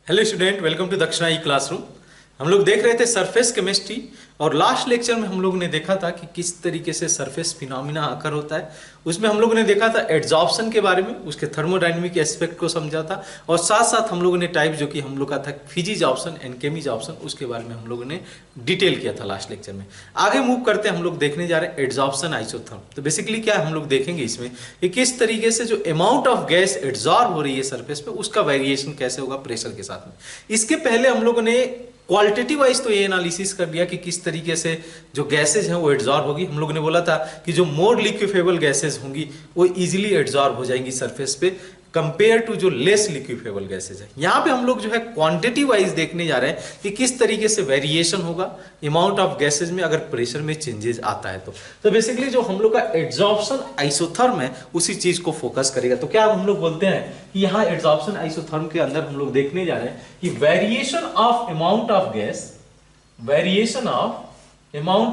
Hello student, welcome to दक्षिणा ई classroom. हम लोग देख रहे थे सरफेस केमिस्ट्री और लास्ट लेक्चर में हम लोग ने देखा था कि किस तरीके से सरफेस फिनोमिना आकर होता है। उसमें हम लोगों ने देखा था एड्जॉर्प्शन के बारे में, उसके थर्मोडायनेमिक एस्पेक्ट को समझा था और साथ साथ हम लोगों ने टाइप जो कि हम लोग का था फिजिजॉर्प्शन एंड केमिजॉर्प्शन, उसके बारे में हम लोगों ने डिटेल किया था लास्ट लेक्चर में। आगे मूव करते हैं, हम लोग देखने जा रहे हैं एड्जॉर्प्शन आइसोथर्म। तो बेसिकली क्या हम लोग देखेंगे इसमें कि किस तरीके से जो अमाउंट ऑफ गैस एड्जॉर्ब हो रही है सरफेस पे उसका वेरिएशन कैसे होगा प्रेशर के साथ में। इसके पहले हम लोगों ने क्वालिटेटिव वाइज तो ये एनालिसिस कर दिया कि किस तरीके से जो गैसेज हैं वो एड्जॉर्ब होगी। हम लोगों ने बोला था कि जो मोर लिक्विफेबल गैसेज होंगी वो इजीली एड्जॉर्ब हो जाएंगी सरफेस पे कंपेयर टू जो लेस लिक्विफेबल गैसेज है। यहाँ पे हम लोग जो है क्वांटिटी वाइज देखने जा रहे हैं कि किस तरीके से वेरिएशन होगा अमाउंट ऑफ गैसेज में अगर प्रेशर में चेंजेस आता है तो बेसिकली जो हम लोग का एड्जॉर्प्शन आइसोथर्म है उसी चीज को फोकस करेगा। तो क्या हम लोग बोलते हैं कि यहाँ एड्जॉर्प्शन आइसोथर्म के अंदर हम लोग देखने जा रहे हैं कि variation of amount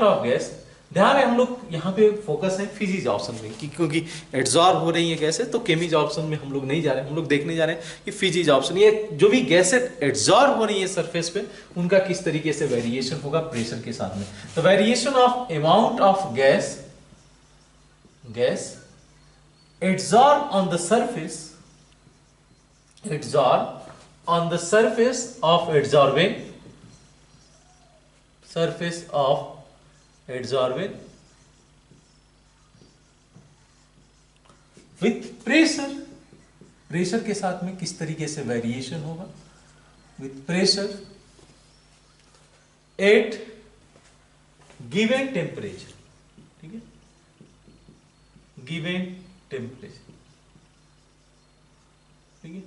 of gas, ध्यान है हम लोग यहाँ पे फोकस है फिजिजॉर्प्शन में क्योंकि एड्जॉर्ब हो रही है गैसें, तो केमिजॉर्प्शन में हम लोग नहीं जा रहे हैं। हम लोग देखने जा रहे हैं कि फिजिजॉर्प्शन, ये जो भी गैसें एड्जॉर्ब हो रही है सरफेस पे उनका किस तरीके से वेरिएशन होगा प्रेशर के साथ में। तो variation of amount of gas adsorb on the surface of adsorbent with pressure के साथ में किस तरीके से वेरिएशन होगा with pressure at given temperature. ठीक है, गिवन टेम्परेचर। ठीक है,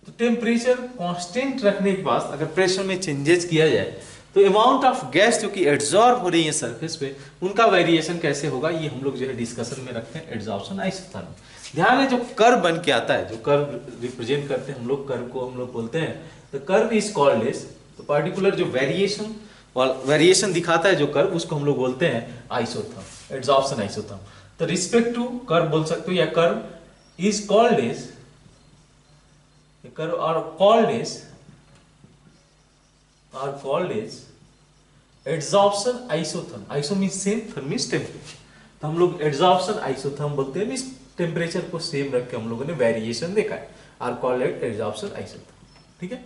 तो टेम्परेचर कांस्टेंट रखने के बाद अगर प्रेशर में चेंजेस किया जाए तो अमाउंट ऑफ गैस जो कि एड्जॉर्ब हो रही है सरफेस पे उनका वेरिएशन कैसे होगा, ये हम लोग जो है डिस्कशन में रखते हैं एड्जॉर्प्शन आइसोथर्म। ध्यान है जो कर्व बन के आता है, जो कर्व रिप्रेजेंट करते हैं हम लोग, कर्व को हम लोग बोलते हैं तो कर्व इज कॉल्ड एज, तो पार्टिकुलर जो वेरिएशन दिखाता है जो कर्व उसको हम लोग बोलते हैं आइसोथर्म, एड्जॉर्प्शन आइसोथर्म। तो रिस्पेक्ट टू कर्व बोल सकते हो या curve is called as, curve are called as adsorption isotherm। Iso means same, therm means temperature. तो हम लोग एड्जॉर्प्शन आइसोथर्म बोलते हैं, मींस टेम्परेचर को सेम रख के हम लोगों ने वेरिएशन देखा है, आर कॉल्ड एड्जॉर्प्शन आइसोथर्म। ठीक है,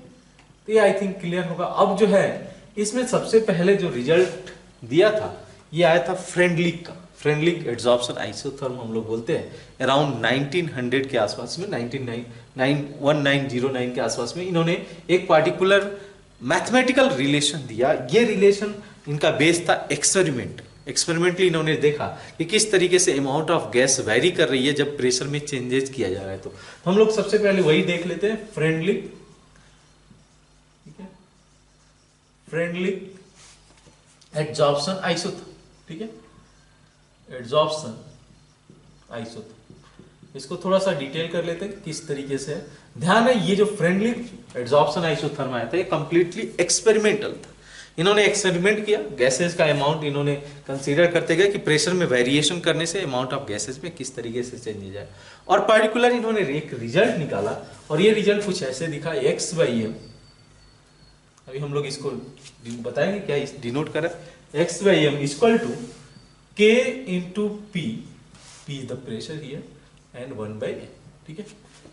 तो ये आई थिंक क्लियर होगा। अब जो है इसमें सबसे पहले जो रिजल्ट दिया था ये आया था फ्रेंडलिक का। फ्रेंडलिक एड्जॉर्प्शन आइसोथर्म हम लोग बोलते हैं अराउंड 1900 के आसपास में, 1909 के आसपास में इन्होंने एक पार्टिकुलर मैथमेटिकल रिलेशन दिया। ये रिलेशन इनका बेस था एक्सपेरिमेंटली इन्होंने देखा कि किस तरीके से अमाउंट ऑफ गैस वेरी कर रही है जब प्रेशर में चेंजेस किया जा रहा है। तो हम लोग सबसे पहले वही देख लेते हैं, फ्रेंडलिक। ठीक है, फ्रेंडलिक एड्जॉर्प्शन आइसोथर्म। ठीक है, एड्जॉर्प्शन आइसोथर्म, इसको थोड़ा सा डिटेल कर लेते हैं किस तरीके से है। ध्यान है ये जो फ्रेंडली एड्जॉर्प्शन आइसोथर्म आया था ये कंप्लीटली एक्सपेरिमेंटल था। इन्होंने एक्सपेरिमेंट किया, गैसेस का अमाउंट इन्होंने कंसीडर करते गए कि प्रेशर में वेरिएशन करने से अमाउंट ऑफ गैसेस में किस तरीके से चेंज जाए, और पर्टिकुलर इन्होंने एक रिजल्ट निकाला और ये रिजल्ट कुछ ऐसे दिखा, x/m। अभी हम लोग इसको बताएंगे क्या डिनोट करें, x/m equal to k into p is the pressure here and 1/n। ठीक है,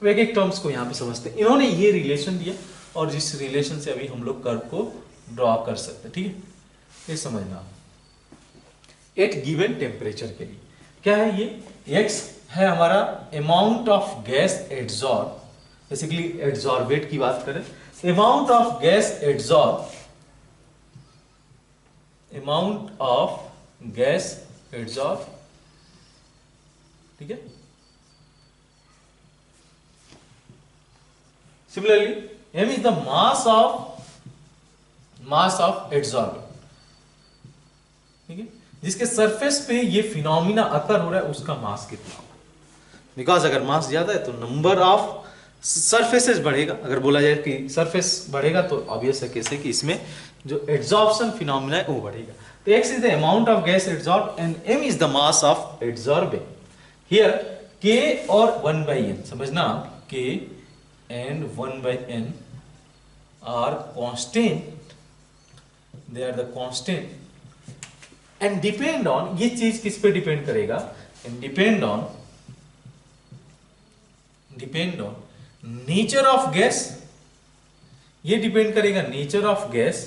तो एक एक टर्म्स को यहाँ पे समझते हैं। इन्होंने ये रिलेशन दिया और जिस रिलेशन से अभी हम लोग कर्व को ड्रॉ कर सकते हैं। ठीक है, ये समझना एट गिवन टेम्परेचर के लिए क्या है, ये x है हमारा amount of gas adsorb, basically adsorbate की बात करें, amount of gas adsorb, amount of gas adsorb. ठीक है, similarly m is the mass of adsorbent। ठीक है, जिसके सरफेस पे ये फिनोमिना अकर हो रहा है उसका मास कितना होगा, बिकॉज अगर मास ज्यादा है तो नंबर ऑफ सरफेसेस बढ़ेगा। अगर बोला जाए कि सरफेस बढ़ेगा तो ऑब्वियस है कैसे कि इसमें जो एड्सॉर्प्शन फिनोमिना है वो बढ़ेगा। तो x is the amount of gas adsorbed and m is the mass of adsorbing। Here k और 1/n समझना, k and 1/n are constant, they are the constant and depend on, ये चीज किस पे डिपेंड करेगा, and depend on nature of gas, ये depend करेगा nature of gas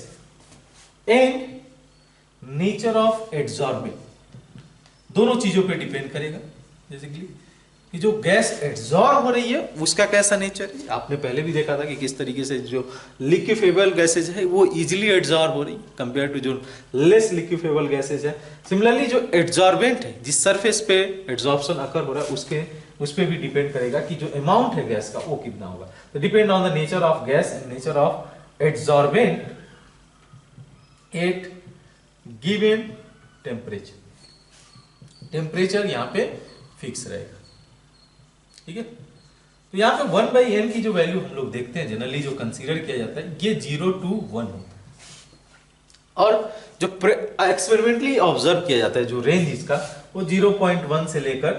and nature of adsorbing, दोनों चीजों पे डिपेंड करेगा। बेसिकली कि जो गैस एड्सॉर्ब हो रही है उसका कैसा नेचर है, आपने पहले भी देखा था कि किस तरीके से जो लिक्विफेबल गैसेज है वो इजीली एड्सॉर्ब हो रही है कंपेयर टू जो लेस लिक्विफेबल गैसेज है। सिमिलरली जो एड्सॉर्बेंट है, जिस सरफेस पे एड्सॉर्प्शन अकर हो रहा है उस पे भी डिपेंड करेगा कि जो अमाउंट है गैस का वो कितना होगा। तो depend on the nature of gas and nature of adsorbent at given temperature, temperature यहाँ पे फिक्स रहेगा। ठीक है, तो यहाँ पे 1/n की जो वैल्यू हम लोग देखते हैं जनरली जो कंसीडर किया जाता है ये 0 to 1 होता है, और जो एक्सपेरिमेंटली ऑब्जर्व किया जाता है जो रेंज इसका वो 0.1 से लेकर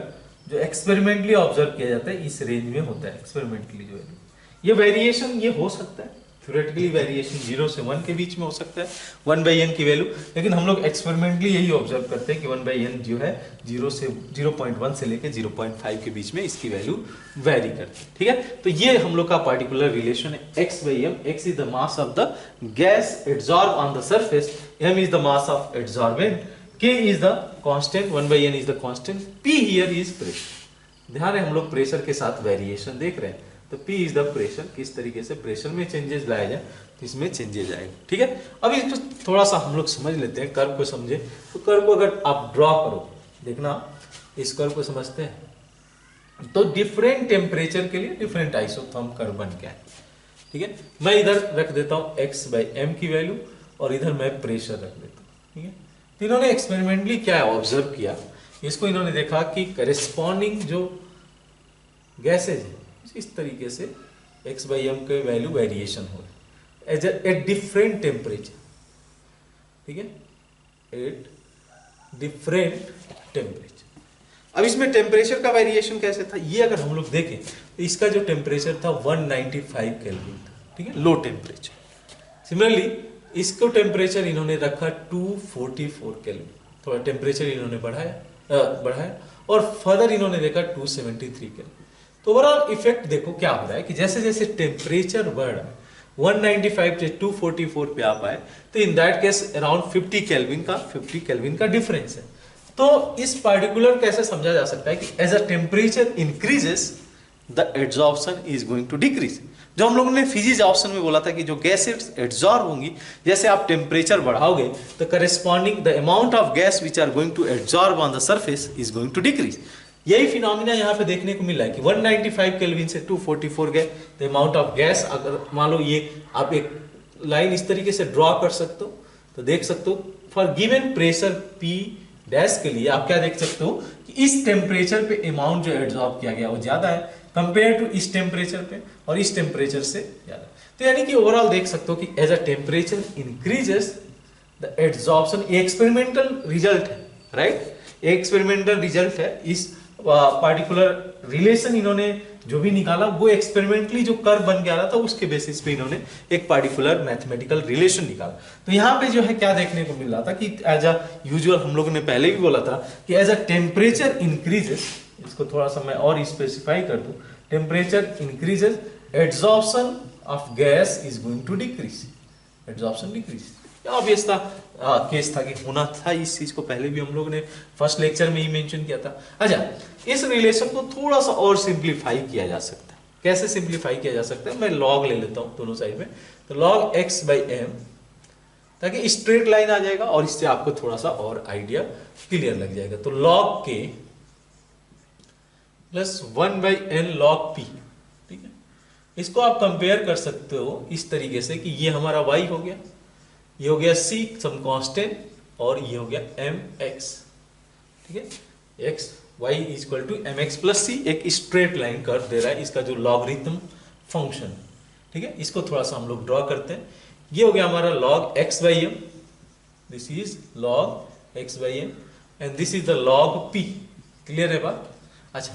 जो एक्सपेरिमेंटली ऑब्जर्व किया जाता है इस रेंज में होता है एक्सपेरिमेंटली जो वैल्यू। ये वेरिएशन ये हो सकता है थ्योरेटिकली, वेरिएशन 0 से 1 के बीच में हो सकता है 1/n की वैल्यू, लेकिन हम लोग एक्सपेरिमेंटली यही ऑब्जर्व करते हैं कि 1/n जो है 0.1 से लेकर 0.5 के बीच में इसकी वैल्यू वेरी करती है। ठीक है, तो ये हम लोग का पार्टिकुलर रिलेशन है x/m। x is the mass of the gas adsorb on the surface, m is the mass of adsorbent, k is the constant, 1/n is the constant, p here is pressure. ध्यान है हम लोग pressure के साथ variation देख रहे हैं, तो P इज द प्रेशर, किस तरीके से प्रेशर में चेंजेस लाया जाए तो इसमें चेंजेस आएगा। ठीक है, अब इसको थोड़ा सा हम लोग समझ लेते हैं, कर्व को समझे। तो कर्व को अगर आप ड्रॉ करो, देखना इस कर्व को समझते हैं तो डिफरेंट टेम्परेचर के लिए डिफरेंट आइसोथर्म कर्व बन गया है। ठीक है, मैं इधर रख देता हूँ x/m की वैल्यू और इधर मैं प्रेशर रख देता हूँ। ठीक है, तो इन्होंने एक्सपेरिमेंटली क्या ऑब्जर्व किया, इसको इन्होंने देखा कि करेस्पॉन्डिंग जो गैसेज है इस तरीके से x/m के वैल्यू वेरिएशन हो रहा है एट डिफरेंट टेम्परेचर। ठीक है, एट डिफरेंट टेम्परेचर। अब इसमें टेम्परेचर का वेरिएशन कैसे था, ये अगर हम लोग देखें तो इसका जो टेम्परेचर था 195 केल्विन था। ठीक है, लो टेम्परेचर। सिमिलरली इसको टेम्परेचर इन्होंने रखा 244 केल्विन, थोड़ा टेम्परेचर इन्होंने बढ़ाया और फर्दर इन्होंने देखा 273 केल्विन। तो ओवरऑल इफेक्ट देखो क्या हो रहा है कि जैसे जैसे टेम्परेचर बढ़ रहा है 195 से 244 पे आप आए तो इन दैट केस अराउंड 50 केल्विन का डिफरेंस है। तो इस पार्टिकुलर कैसे समझा जा सकता है कि as a temperature increases the adsorption is going to decrease. जो हम लोगों ने फिजिक्स ऑप्शन में बोला था कि जो गैसेस एड्सॉर्ब होंगी, जैसे आप टेम्परेचर बढ़ाओगे तो corresponding the amount of gas which are going to adsorb on the surface is going to decrease. यही फिनोमिना यहाँ पे देखने को मिला है कि 195 केल्विन से 244 गए तो अमाउंट ऑफ गैस, अगर मान लो ये आप एक लाइन इस तरीके से ड्रॉ कर सकते हो तो देख सकते हो for given pressure P dash के लिए आप क्या देख सकते हो कि इस टेम्परेचर पे अमाउंट जो एड्सॉर्ब किया गया वो ज्यादा है कंपेयर टू इस टेम्परेचर पे और इस टेम्परेचर से ज्यादा। तो यानी कि ओवरऑल देख सकते हो कि as a temperature increases the adsorption, experimental result है, राइट, एक्सपेरिमेंटल रिजल्ट है। इस पार्टिकुलर रिलेशन इन्होंने जो भी निकाला वो एक्सपेरिमेंटली जो कर्व बन गया था उसके बेसिस पे इन्होंने एक पार्टिकुलर मैथमेटिकल रिलेशन निकाला। तो यहाँ पे जो है क्या देखने को मिल रहा था कि एज अ यूजुअल हम लोगों ने पहले भी बोला था कि एज अ टेम्परेचर इंक्रीजेस, इसको थोड़ा सा मैं और स्पेसिफाई कर दूं, temperature increases adsorption of gas is going to decrease, adsorption decrease. Obvious था केस था कि होना था, इस चीज को पहले भी हम लोग ने फर्स्ट लेक्चर में ही मेंशन किया था। अच्छा, इस रिलेशन को थोड़ा सा और सिंप्लीफाई किया जा सकता है। कैसे सिंप्लीफाई किया जा सकता है, मैं लॉग ले लेता हूं दोनों साइड में, तो लॉग x/m, ताकि स्ट्रेट लाइन आ जाएगा और इससे आपको थोड़ा सा और आइडिया क्लियर लग जाएगा। तो log k plus 1/n log p। ठीक है, इसको आप कंपेयर कर सकते हो इस तरीके से कि ये हमारा y हो गया, ये हो गया c सम कांस्टेंट और ये हो गया mx। ठीक है, x y is equal to mx plus c, एक स्ट्रेट लाइन कर्व दे रहा है, इसका जो लॉगरिथम फंक्शन। ठीक है, इसको थोड़ा सा हम लोग ड्रॉ करते हैं। ये हो गया हमारा log x/m, this is log x/m and this is the log p। Clear है बात? अच्छा,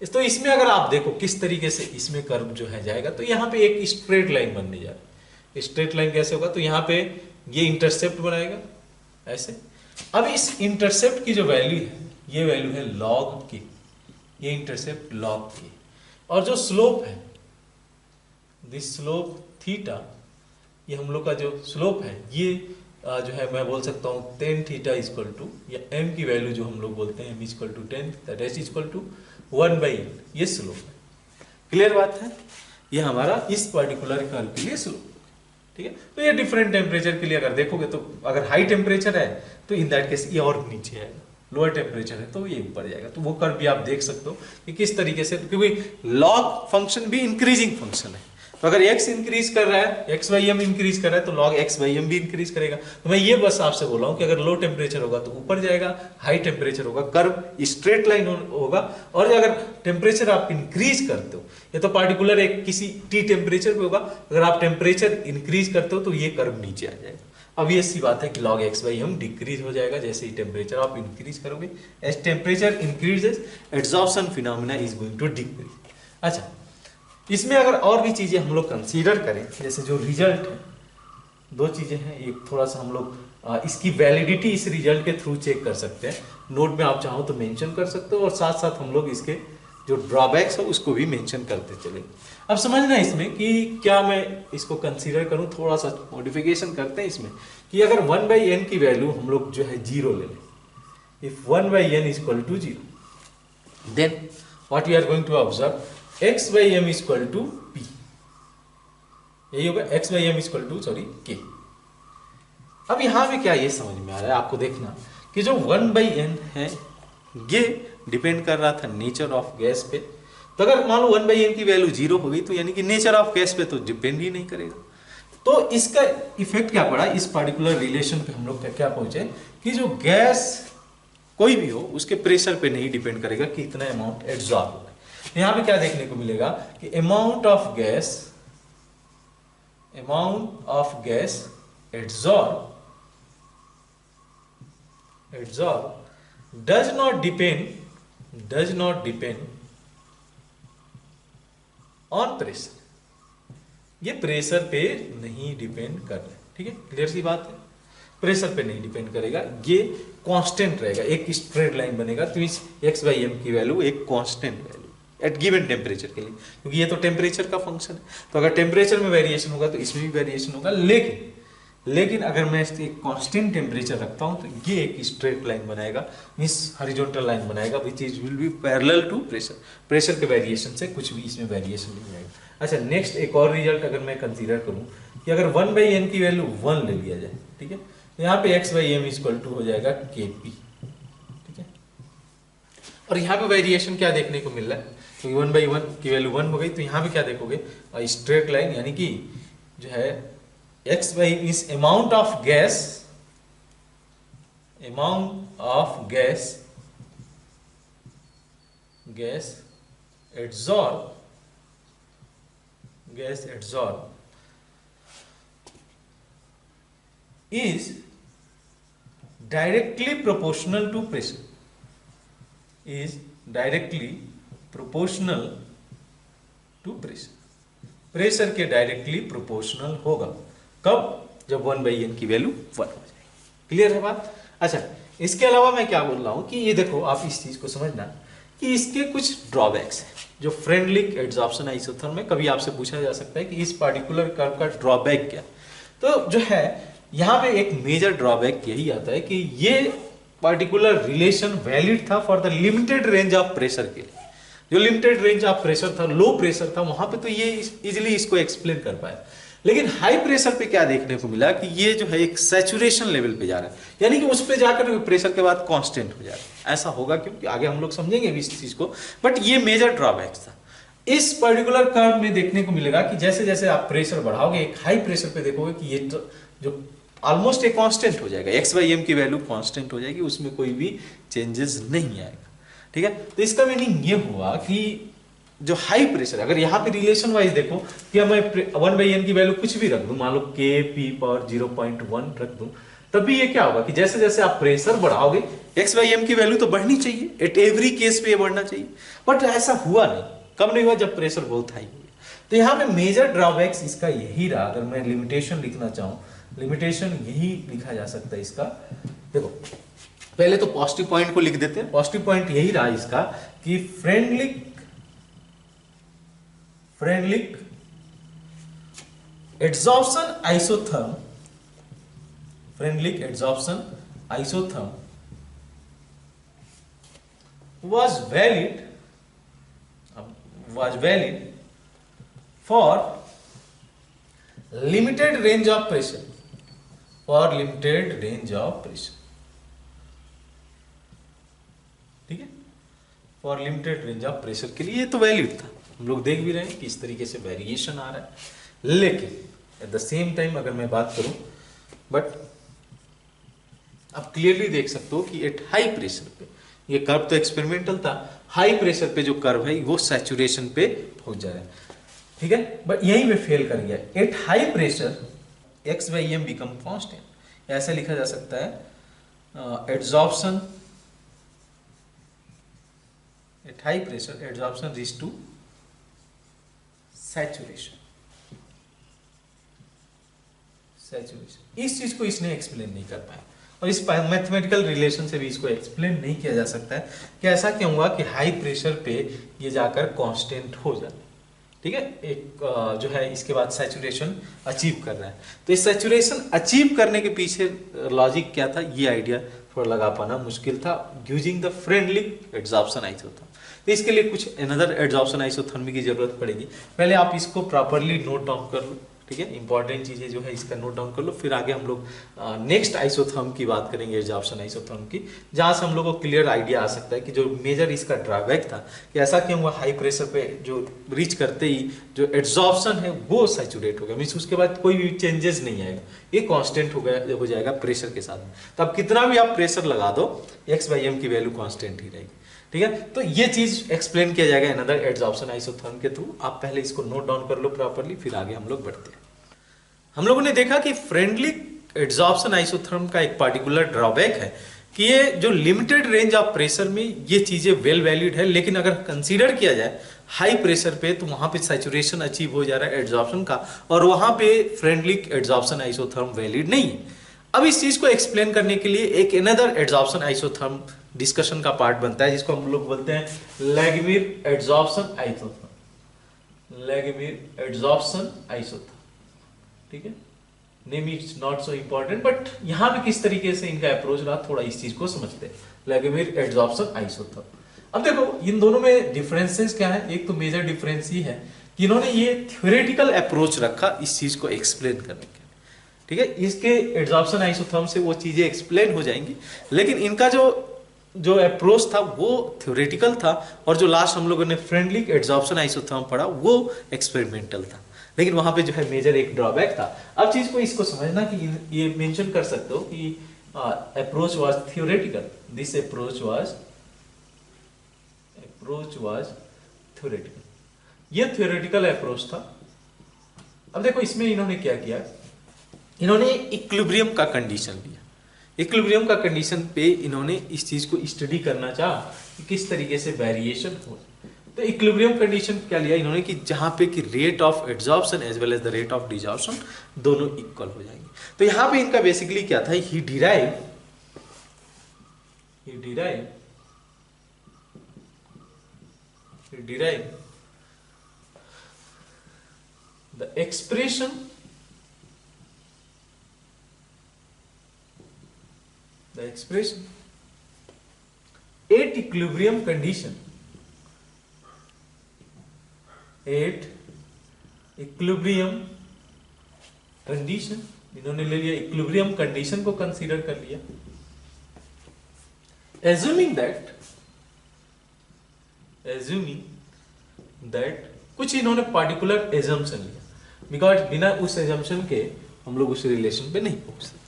तो इसमें अगर आप देखो किस तरीके से इसमें कर्व जो है जाएगा, तो यहाँ पे एक स्ट्रेट लाइन बनने जा रहा है, स्ट्रेट लाइन कैसे होगा, तो यहाँ पे ये इंटरसेप्ट बनाएगा ऐसे। अब इस इंटरसेप्ट की जो वैल्यू है, ये वैल्यू है log k, ये इंटरसेप्ट log k, और जो स्लोप है दिस स्लोप थीटा, ये हम लोग का जो स्लोप है ये जो है मैं बोल सकता हूँ tan थीटा इक्वल टू, या m की वैल्यू जो हम लोग बोलते हैं m equal to 10 that is equal to 1/n, ये स्लोप है। क्लियर बात है, ये हमारा इस पर्टिकुलर कर्व के लिए स्लोप, ठीक है। तो ये डिफरेंट टेम्परेचर के लिए अगर देखोगे तो अगर हाई टेम्परेचर है तो इन दैट केस ये और नीचे आएगा, लोअर टेम्परेचर है तो ये ऊपर जाएगा। तो वो कर्व भी आप देख सकते हो कि किस तरीके से, क्योंकि लॉग फंक्शन भी इंक्रीजिंग फंक्शन है, तो अगर x इंक्रीज कर रहा है, x बाई एम इंक्रीज कर रहा है, तो log x बाई एम भी इंक्रीज करेगा। तो मैं ये बस आपसे बोल रहा हूँ कि अगर लो टेम्परेचर होगा तो ऊपर जाएगा, हाई टेम्परेचर होगा कर्व स्ट्रेट लाइन होगा, और अगर टेम्परेचर आप इंक्रीज करते हो, ये तो पार्टिकुलर एक किसी टी टेम्परेचर पे होगा, अगर आप टेम्परेचर इंक्रीज करते हो तो ये कर्व नीचे आ जाएगा। अब ये सी बात है कि log x by M decrease हो जाएगा जैसे ही टेम्परेचर आप इंक्रीज करोगे। As temperature increases adsorption phenomena is going to decrease. अच्छा, इसमें अगर और भी चीजें हम लोग कंसीडर करें, जैसे जो रिजल्ट है, दो चीजें हैं, एक थोड़ा सा हम लोग इसकी वैलिडिटी इस रिजल्ट के थ्रू चेक कर सकते हैं, नोट में आप चाहो तो मेंशन कर सकते हो, और साथ साथ हम लोग इसके जो ड्रॉबैक्स है उसको भी मेंशन करते चले। अब समझना इसमें कि क्या मैं इसको कंसीडर करूं, थोड़ा सा मॉडिफिकेशन करते हैं इसमें कि अगर 1/n की वैल्यू हम लोग जो है 0 ले लें, if 1/n is equal to 0, then what we are going to observe, x by M equal to p, यही होगा, x by M equal to k। अब यहां पे क्या ये समझ में आ रहा है आपको, देखना कि जो 1/n है ये डिपेंड कर रहा था नेचर ऑफ गैस पे, तो अगर मान लो 1/n की वैल्यू 0 हो गई तो यानी कि नेचर ऑफ गैस पे तो डिपेंड ही नहीं करेगा। तो इसका इफेक्ट क्या पड़ा, इस पार्टिकुलर रिलेशन पे हम लोग क्या पहुंचे कि जो गैस कोई भी हो उसके प्रेशर पे नहीं डिपेंड करेगा कि इतना अमाउंट एब्जॉर्ब हो। यहां पे क्या देखने को मिलेगा कि amount of gas absorb does not depend on pressure, ये प्रेशर पे नहीं डिपेंड कर रहा है, ठीक है, क्लियर सी बात है, प्रेशर पे नहीं डिपेंड करेगा, ये कांस्टेंट रहेगा, एक स्ट्रेट लाइन बनेगा, तो इस x बाई एम की वैल्यू एक constant value at given temperature के लिए, क्योंकि ये तो टेम्परेचर का फंक्शन है, तो अगर टेम्परेचर में वेरिएशन होगा तो इसमें भी वेरिएशन होगा, लेकिन अगर मैं एक कांस्टेंट टेम्परेचर रखता हूं तो ये एक स्ट्रेट लाइन बनाएगा, मींस हॉरिजॉन्टल लाइन बनाएगा, which is will be parallel to pressure के वेरिएशन से कुछ भी इसमें वेरिएशन नहीं आएगा। अच्छा, नेक्स्ट एक और रिजल्ट अगर मैं कंसीडर करूं कि अगर 1/n की वैल्यू 1 ले लिया जाए, ठीक है, तो यहाँ पे x by M equal to हो जाएगा kp, ठीक है, और यहाँ पे वेरिएशन क्या देखने को मिल रहा है, क्योंकि 1/1 की वैल्यू 1 हो गई, तो यहाँ पे क्या देखोगे, स्ट्रेट लाइन, यानी कि जो है x बाई इस amount of gas adsorb is directly proportional to pressure, pressure के डायरेक्टली प्रोपोर्शनल होगा, कब, जब 1/n की वैल्यू 1 हो जाएगी। क्लियर है बात। अच्छा, इसके अलावा मैं क्या बोल रहा हूं कि ये देखो, आप इस चीज को समझना कि इसके कुछ ड्रॉबैक्स हैं, जो फ्रेंडलिक एड्सॉर्प्शन आइसोथर्म में कभी आपसे पूछा जा सकता है कि इस पार्टिकुलर कर्व का ड्रॉबैक क्या, तो जो है यहाँ पे एक मेजर ड्रॉबैक यही आता है कि ये पार्टिकुलर रिलेशन वैलिड था for the limited range of pressure के लिए, जो लिमिटेड रेंज ऑफ प्रेशर था, लो प्रेशर था, वहां पे तो ये इजीली इसको एक्सप्लेन कर पाया, लेकिन हाई प्रेशर पे क्या देखने को मिला कि ये जो है एक सैचुरेशन लेवल पे जा रहा है, यानी कि उस पे जाकर प्रेशर के बाद कांस्टेंट हो जा रहा है। ऐसा होगा क्योंकि आगे हम लोग समझेंगे भी इस चीज को, बट ये मेजर ड्रॉबैक्स था। इस पर्टिकुलर कर्व में देखने को मिलेगा कि जैसे जैसे आप प्रेशर बढ़ाओगे, एक हाई प्रेशर पे देखोगे कि ये जो ऑलमोस्ट एक कांस्टेंट हो जाएगा, x बाई एम की वैल्यू कांस्टेंट हो जाएगी, उसमें कोई भी चेंजेस नहीं आएगा, ठीक है। तो इसका मीनिंग ये हुआ कि जो हाई प्रेशर, अगर यहाँ पे रिलेशन वाइज देखो कि मैं 1/n की वैल्यू कुछ भी रख दूं, मान लो Kp पर 0.1 रख दूं, तब भी ये क्या होगा कि जैसे जैसे आप प्रेशर बढ़ाओगे x/m की वैल्यू तो बढ़नी चाहिए, एट एवरी केस पे ये बढ़ना चाहिए, बट ऐसा हुआ नहीं। कब नहीं हुआ? जब प्रेशर बहुत हाई हो गया। तो यहाँ पे मेजर ड्रॉबैक्स इसका यही रहा। अगर मैं लिमिटेशन लिखना चाहूँ, लिमिटेशन यही लिखा जा सकता है इसका। देखो पहले तो पॉजिटिव पॉइंट को लिख देते हैं। पॉजिटिव पॉइंट यही रहा इसका कि friendly adsorption isotherm, friendly adsorption isotherm was valid for limited range of pressure, ठीक है, for limited range of pressure के लिए ये तो वैलिड था। हम लोग देख भी रहे हैं कि इस तरीके से वेरिएशन आ रहा है, लेकिन एट द सेम टाइम अगर मैं बात करूं, बट आप क्लियरली देख सकते हो कि एट हाई प्रेशर पे, ये कर्व तो एक्सपेरिमेंटल था, हाई प्रेशर पे जो कर्व है वो सैचुरेशन पे पहुंच जा रहा है, ठीक है, बट यहीं पे फेल कर गया। At high pressure X by M become constant, ऐसे लिखा जा सकता है adsorption at high pressure, adsorption reach to saturation. इस चीज को इसने एक्सप्लेन नहीं कर पाया, और इस मैथमेटिकल रिलेशन से भी इसको एक्सप्लेन नहीं किया जा सकता है कि ऐसा क्यों हुआ कि हाई प्रेशर पे ये जाकर कांस्टेंट हो जाता है, ठीक है, एक जो है इसके बाद सैचुरेशन अचीव कर रहा है। तो इस सैचुरेशन अचीव करने के पीछे लॉजिक क्या था, ये आइडिया थोड़ा लगा पाना मुश्किल था using the friendly adsorption isotherm. तो इसके लिए कुछ अनदर एड्सॉर्प्शन आइसोथर्मी की जरूरत पड़ेगी। पहले आप इसको प्रॉपरली नोट डाउन कर लो, ठीक है, इंपॉर्टेंट चीजें जो है इसका नोट डाउन कर लो, फिर आगे हम लोग नेक्स्ट आइसोथर्म की बात करेंगे, एड्सॉर्प्शन आइसोथर्म की, जहां से हम लोग को क्लियर आइडिया आ सकता है कि जो मेजर इसका ड्रॉबैक था कि ऐसा क्यों हुआ हाई प्रेशर पे जो रीच करते ही जो एड्सॉर्प्शन है वो सैचुरेट हो गया, मीन्स उसके बाद कोई भी चेंजेस नहीं आएगा, ये कांस्टेंट हो जाएगा प्रेशर के साथ में। तो अब कितना भी आप प्रेशर लगा दो एक्स बाई एम की वैल्यू कांस्टेंट ही रहेगी, ठीक है। तो ये चीज एक्सप्लेन किया जाएगा अनदर एड्सॉर्प्शन आइसोथर्म के थ्रू। आप पहले इसको नोट डाउन कर लो प्रॉपरली, फिर आगे हम लोग बढ़ते हैं। हम लोगों ने देखा कि फ्रेंडली एड्सॉर्प्शन आइसोथर्म का एक पार्टिकुलर ड्रॉबैक है कि ये जो लिमिटेड रेंज ऑफ प्रेशर में ये चीजें वेल वैलिड है, लेकिन अगर कंसीडर किया जाए हाई प्रेशर पे तो वहां पे सैचुरेशन अचीव हो जा रहा है एड्सॉर्प्शन का, और वहां पे फ्रेंडली एड्सॉर्प्शन आइसोथर्म वैलिड नहीं है। अब इस चीज को एक्सप्लेन करने के लिए एक अनदर एड्सॉर्प्शन आइसोथर्म डिस्कशन का पार्ट बनता है, जिसको हम लोग बोलते हैं लैगमीर एड्सॉर्प्शन आइसोथर्म, लैगमीर एड्सॉर्प्शन आइसोथर्म, ठीक है। Name is not so important, but यहां पे किस तरीके से इनका अप्रोच रहा थोड़ा इस चीज को समझते हैं, लैगमीर एड्सॉर्प्शन आइसोथर्म। अब देखो इन दोनों में डिफरेंसेस क्या है, एक तो मेजर डिफरेंस ये है कि इन्होंने ये थ्योरेटिकल अप्रोच रखा इस चीज को एक्सप्लेन करने के, ठीक है। इसके एड्सॉर्प्शन आइसोथर्म से वो चीजें एक्सप्लेन हो जाएंगी, लेकिन इनका जो अप्रोच था वो थ्योरेटिकल था, और जो लास्ट हम लोगों ने फ्रेंडली एड्सॉर्प्शन आइसोथर्म पढ़ा वो एक्सपेरिमेंटल था, लेकिन वहां पे जो है मेजर एक ड्रॉबैक था। अब चीज को इसको समझना कि ये मेंशन कर सकते हो कि approach was theoretical, this approach was theoretical, ये थ्योरेटिकल अप्रोच था। अब देखो इसमें इन्होंने क्या किया, इन्होंने इक्विलिब्रियम का कंडीशन लिया, इक्विलिब्रियम का कंडीशन पे इन्होंने इस चीज को स्टडी करना चाहा कि किस तरीके से वेरिएशन हो। तो इक्विलिब्रियम कंडीशन क्या लिया इन्होंने कि जहां पे कि rate of adsorption as well as the rate of desorption दोनों इक्वल हो जाएंगे। तो यहां पे इनका बेसिकली क्या था, he derive the expression at equilibrium condition, इन्होंने ले लिया इक्विलिब्रियम कंडीशन को कंसीडर कर लिया, assuming that कुछ इन्होंने पार्टिकुलर एजम्पशन लिया, बिकॉज बिना उस एजम्पशन के हम लोग उस रिलेशन पे नहीं पहुंच सकते।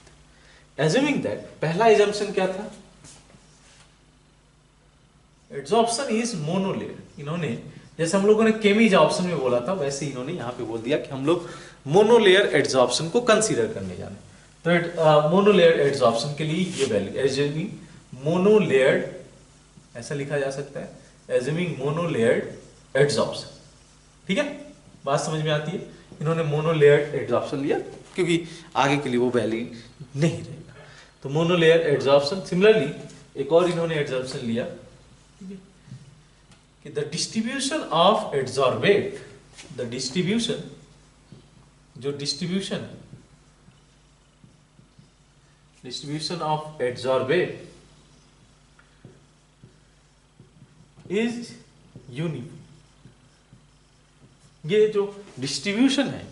assuming that पहला एजम्पशन क्या था, एड्सॉर्प्शन इज मोनोलेयर। इन्होंने जैसे हम लोगों ने केमीज ऑप्शन में बोला था वैसे इन्होंने यहाँ पे बोल दिया कि हम लोग मोनोलेयर एड्सॉर्प्शन को कंसीडर करने जाने। तो मोनोलेयर एड्सॉर्प्शन के लिए ये वैल्यू एज्यूमिंग मोनोलेयर्ड, ऐसा लिखा जा सकता है एज्यूमिंग मोनोलेयर्ड एड्सॉर्प्शन, ठीक है। बात समझ में आती है? इन्होंने मोनोलेयर एड्जॉर्प्शन लिया क्योंकि आगे के लिए वो वैलिड नहीं रहेगा, तो मोनोलेयर एड्जॉर्प्शन। सिमिलरली एक और इन्होंने एड्जॉर्प्शन लिया, ठीक है, कि the distribution of adsorbate, the distribution, जो distribution of adsorbate is uniform. ये जो डिस्ट्रीब्यूशन है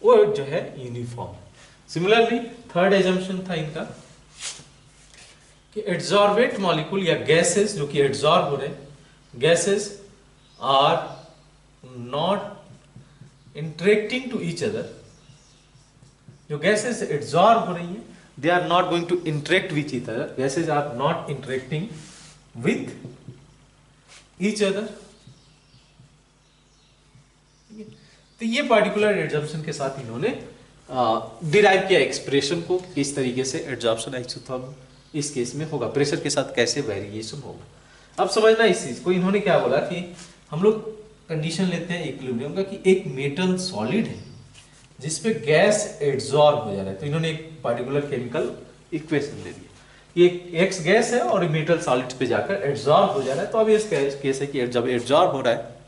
वो जो है यूनिफॉर्म। सिमिलरली थर्ड एजम्पशन था इनका कि एड्जॉर्बेट मॉलिक्यूल या गैसेस जो कि एड्जॉर्ब हो रहे हैं, gases are not interacting to each other. जो गैसेस एड्जॉर्ब हो रही हैं, they are not going to interact with each other, gases are not interacting with each other. तो ये पार्टिकुलर एड्जॉर्प्शन के साथ इन्होंने डिराइव किया एक्सप्रेशन को, किस तरीके से एड्जॉर्प्शन आइसोथर्म इस केस में होगा, प्रेशर के साथ कैसे वेरिएशन होगा। अब समझना इस चीज को, इन्होंने क्या बोला कि हम लोग कंडीशन लेते हैं इक्विलिब्रियम का कि एक मेटल सॉलिड है जिसपे गैस एड्जॉर्ब हो जा रहा है, तो इन्होंने एक पार्टिकुलर केमिकल इक्वेशन दे दिया, एक एक्स गैस है और मेटल सॉलिड पे जाकर एड्जॉर्ब हो जा रहा है। तो अब इस केस है कि जब एड्जॉर्ब हो रहा है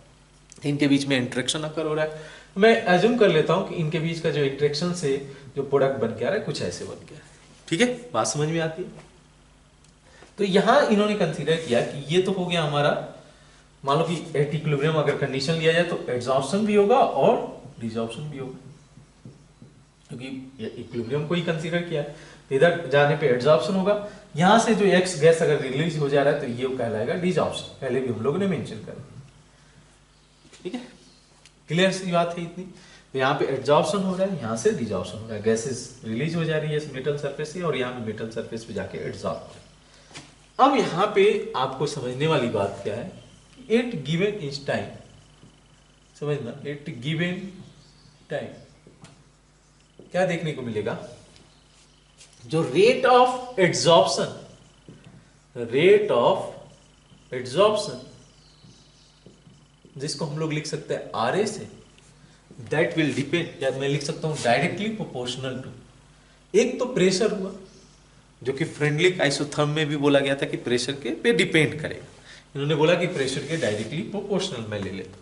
इनके बीच में इंटरेक्शन अकर हो रहा है। मैं एज्यूम कर लेता हूं कि इनके बीच का जो इंटरेक्शन से जो प्रोडक्ट बन के आ रहा है कुछ ऐसे बन गया है, ठीक है, बात समझ में आती है? तो यहां इन्होंने कंसीडर किया कि ये तो हो गया हमारा, मान लो कि एट इक्विलिब्रियम अगर कंडीशन लिया जाए तो एड्जॉर्प्शन भी होगा और डिसॉर्प्शन भी होगा, क्योंकि इक्विलिब्रियम को ही कंसीडर किया है। इधर जाने पे एड्जॉर्प्शन होगा, यहां से जो एक्स गैस अगर रिलीज हो जा रहा है तो ये कहलाएगा डिसॉर्प्शन, पहले भी हम लोगों ने मेंशन कर, ठीक है, क्लियर सी बात है इतनी। तो यहाँ पे एड्जॉर्प्शन हो रहा है, यहाँ से डिसॉर्प्शन हो रहा है, गैसेस रिलीज हो जा रही है इस मेटल सरफेस से और यहाँ पे मेटल सरफेस पे जाके एड्जॉर्ब हो रहा है। अब यहाँ पे आपको समझने वाली बात क्या है, एट गिवन इज टाइम, समझना, एट गिवन टाइम क्या देखने को मिलेगा, जो रेट ऑफ एड्जॉर्प्शन जिसको हम लोग लिख सकते हैं आर से, दैट विल डिपेंड, या मैं लिख सकता हूं डायरेक्टली प्रोपोर्शनल टू, एक तो प्रेशर हुआ जो कि फ्रेंडली आइसोथर्म में भी बोला गया था कि प्रेशर के पे डिपेंड करेगा, इन्होंने बोला कि प्रेशर के डायरेक्टली प्रोपोर्शनल में ले लेता।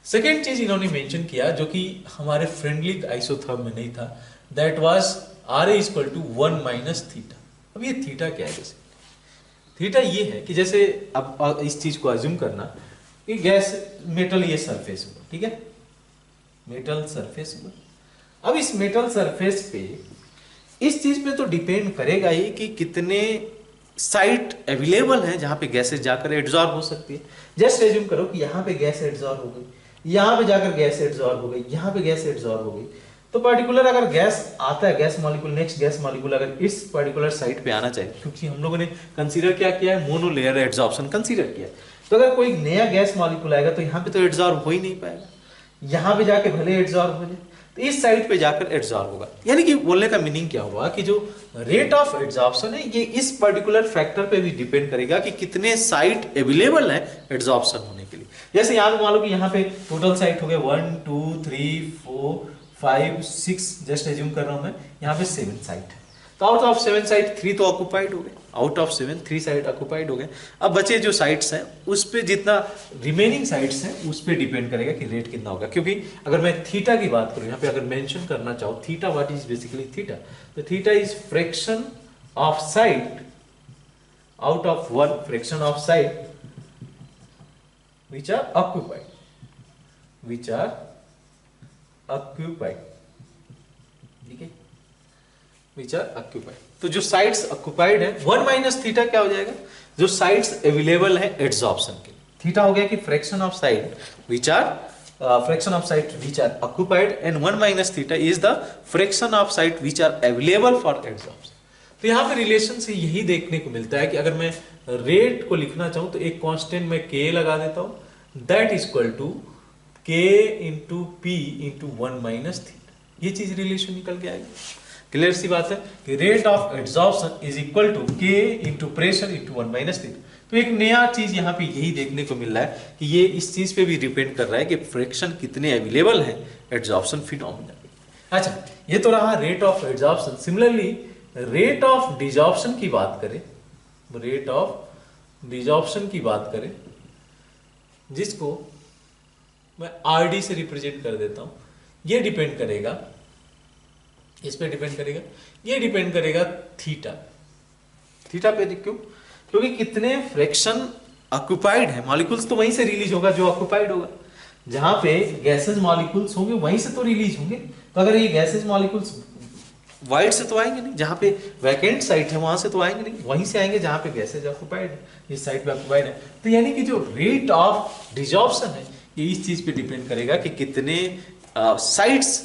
सेकेंड चीज इन्होंने मेंशन किया जो कि हमारे फ्रेंडली आइसोथर्म में नहीं था, that was R A equal to 1 minus theta. अब ये थीटा क्या है? जैसे थीटा ये है कि जैसे अब इस चीज को अज्यूम करना कि गैस मेटल ये सरफेस हुआ, ठीक है, मेटल सरफेस हुआ। अब इस मेटल सरफेस पे इस चीज पे तो डिपेंड करेगा ही कि कितने साइट अवेलेबल हैं जहां पे गैसेस जाकर एड्जॉर्ब हो सकती है। जस्ट एज्यूम करो कि यहाँ पे गैस एड्जॉर्ब हो गई, यहाँ पे जाकर गैस एड्जॉर्ब हो गई, यहाँ पे गैस एड्जॉर्ब हो गई, तो पार्टिकुलर अगर गैस आता है, gas molecule, next gas molecule अगर इस पार्टिकुलर साइट पे आना चाहिए, क्योंकि हम लोगों ने कंसीडर क्या किया है, मोनोलेयर एड्जॉर्प्शन कंसीडर किया है, तो अगर कोई नया गैस मॉलिक्यूल आएगा तो यहाँ पे तो एड्जॉर्ब हो ही नहीं पाएगा, यहाँ पे जाके भले एड्जॉर्ब हो जाए, तो इस साइड पे जाकर एड्जॉर्ब होगा। यानी कि बोलने का मीनिंग क्या हुआ कि जो रेट ऑफ एड्जॉर्प्शन है ये इस पर्टिकुलर फैक्टर पे भी डिपेंड करेगा कि कितने साइट अवेलेबल है एड्जॉर्प्शन होने के लिए। जैसे यहाँ पे मान लो कि यहाँ पे टोटल साइट हो गए 1 2 3 4 5 6, जस्ट एज्यूम कर रहा हूं मैं, यहाँ पे 7 साइट है, तो आउट ऑफ 7 साइट 3 तो ऑक्युपाइड हो गए, आउट ऑफ 7 3 साइट ऑक्युपाइड हो गए। अब बचे जो साइट्स हैं उस पे जितना रिमेनिंग साइट्स हैं उस पे डिपेंड करेगा कि रेट कितना होगा, क्योंकि अगर मैं थीटा की बात करूं यहाँ पे, अगर मेंशन करना चाहूँ theta, what is basically theta, तो theta is fraction of site out of 1, fraction of site which are occupied, ठीक है, which are occupied। तो जो साइट्स ऑक्युपाइड है 1 माइनस थीटा क्या हो जाएगा, जो साइट्स अवेलेबल है एड्जॉर्प्शन के, थीटा हो गया कि fraction of site which are occupied and 1 minus theta is the fraction of site which are available for adsorption। तो यहाँ पे रिलेशन से यही देखने को मिलता है कि अगर मैं रेट को लिखना चाहूं तो एक कांस्टेंट में k लगा देता हूं, that is equal to k into P into 1 minus theta, ये चीज रिलेशन निकल के आएगी। क्लियर सी बात है कि rate of adsorption is equal to k into pressure into 1 minus theta. तो एक नया चीज यहाँ पे यही देखने को मिल रहा है कि ये इस चीज पे भी डिपेंड कर रहा है कि फ्रैक्शन कितने अवेलेबल हैं एड्जॉर्प्शन फिनोमिना पे। अच्छा, ये तो रहा rate of adsorption. Similarly rate of desorption की बात करें, रेट ऑफ डिजॉर्प्शन की बात करें, जिसको मैं आरडी से रिप्रेजेंट कर देता हूं, ये डिपेंड करेगा, इस पे डिपेंड करेगा, ये डिपेंड करेगा थीटा। थीटा पे क्यों? क्योंकि कितने फ्रैक्शन ऑक्युपाइड है, मॉलिक्यूल्स तो वहीं से रिलीज होगा जो ऑक्युपाइड होगा। जहां पे गैसेज मॉलिक्यूल्स होंगे वहीं से तो रिलीज होंगे। तो अगर ये गैसेज मॉलिक्यूल्स वाइड से तो आएंगे नहीं, जहां पे वैकेंट साइट है वहां से तो आएंगे नहीं, वहीं से आएंगे जहां पे गैसेज ऑक्युपाइड है, इस साइट पे ऑक्युपाइड है। तो यानी कि जो रेट ऑफ डिजॉर्प्शन है ये इस चीज पे डिपेंड करेगा कि कितने साइट्स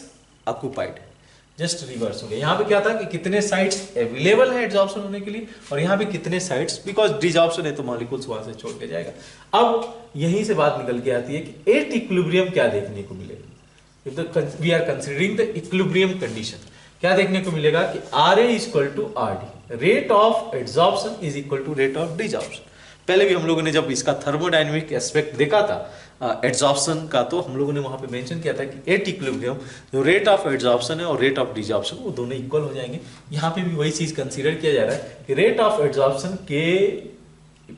ऑक्युपाइड है। जस्ट रिवर्स हो गया, यहाँ पे क्या था कि कितने साइट्स अवेलेबल है एड्जॉर्प्शन होने के लिए, और यहाँ पे कितने साइट्स, बिकॉज डिजॉर्प्शन है तो मॉलिक्यूल्स वहां से छोड़ के जाएगा। अब यहीं से बात निकल के आती है कि एट इक्विलिब्रियम क्या देखने को मिलेगा। We are considering the equilibrium condition. क्या देखने को मिलेगा कि R A equal to R D, rate of adsorption is equal to rate of desorption. पहले भी हम लोगों ने जब इसका थर्मोडायनेमिक एस्पेक्ट देखा था एड्जॉर्प्शन का, तो हम लोगों ने वहां पे मेंशन किया था कि एट इक्विलिब्रियम जो रेट ऑफ एड्जॉर्प्शन है और रेट ऑफ डिजॉर्प्शन वो दोनों इक्वल हो जाएंगे। यहाँ पे भी वही चीज कंसीडर किया जा रहा है कि रेट ऑफ एड्जॉर्प्शन के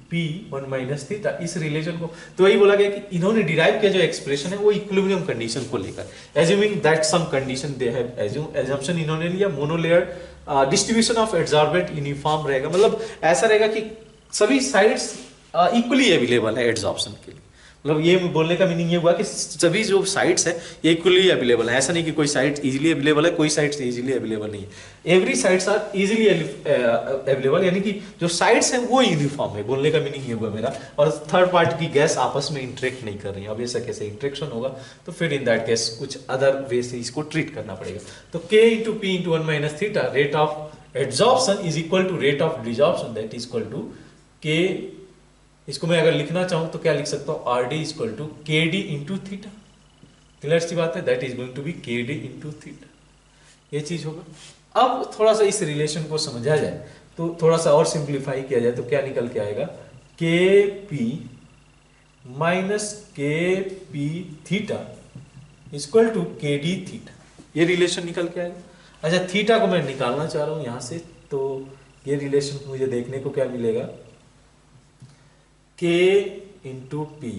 पी वन माइनस थीटा, इस रिलेशन को तो वही बोला गया कि इन्होंने डिराइव किया जो एक्सप्रेशन है वो इक्विलिब्रियम कंडीशन को लेकर, assuming that some condition they have assumption इन्होंने लिया monolayer distribution of adsorbent uniform रहेगा, मतलब ऐसा रहेगा कि सभी साइड्स इक्वली अवेलेबल है एड्जॉर्प्शन के लिए। मतलब ये बोलने का मीनिंग ये हुआ कि सभी जो साइट्स है ये इक्वली अवेलेबल है, ऐसा नहीं कि कोई साइट इजीली अवेलेबल है, कोई साइट्स इजीली अवेलेबल नहीं है। Every sites are easily available, यानी कि जो साइट्स हैं वो यूनिफॉर्म है, बोलने का मीनिंग ये हुआ मेरा। और थर्ड पार्टी की गैस आपस में इंटरेक्ट नहीं कर रही है। अब ऐसा कैसे इंटरेक्शन होगा, तो फिर इन दैट केस कुछ अदर वे से इसको ट्रीट करना पड़ेगा। तो k into P into one minus theta, rate of adsorption is equal to rate of desorption, that is equal to k। इसको मैं अगर लिखना चाहूं तो क्या लिख सकता हूं, R D equal to K D into theta. Clear सी बात है, that is going to be K D into theta, ये चीज होगा। अब थोड़ा सा इस रिलेशन को समझा जाए, तो थोड़ा सा और सिंप्लीफाई किया जाए तो क्या निकल के आएगा, के पी माइनस के P theta equal to K D theta, ये रिलेशन निकल के आएगा। अच्छा, थीटा को मैं निकालना चाह रहा हूं यहां से, तो ये रिलेशन मुझे देखने को क्या मिलेगा, k इंटू पी,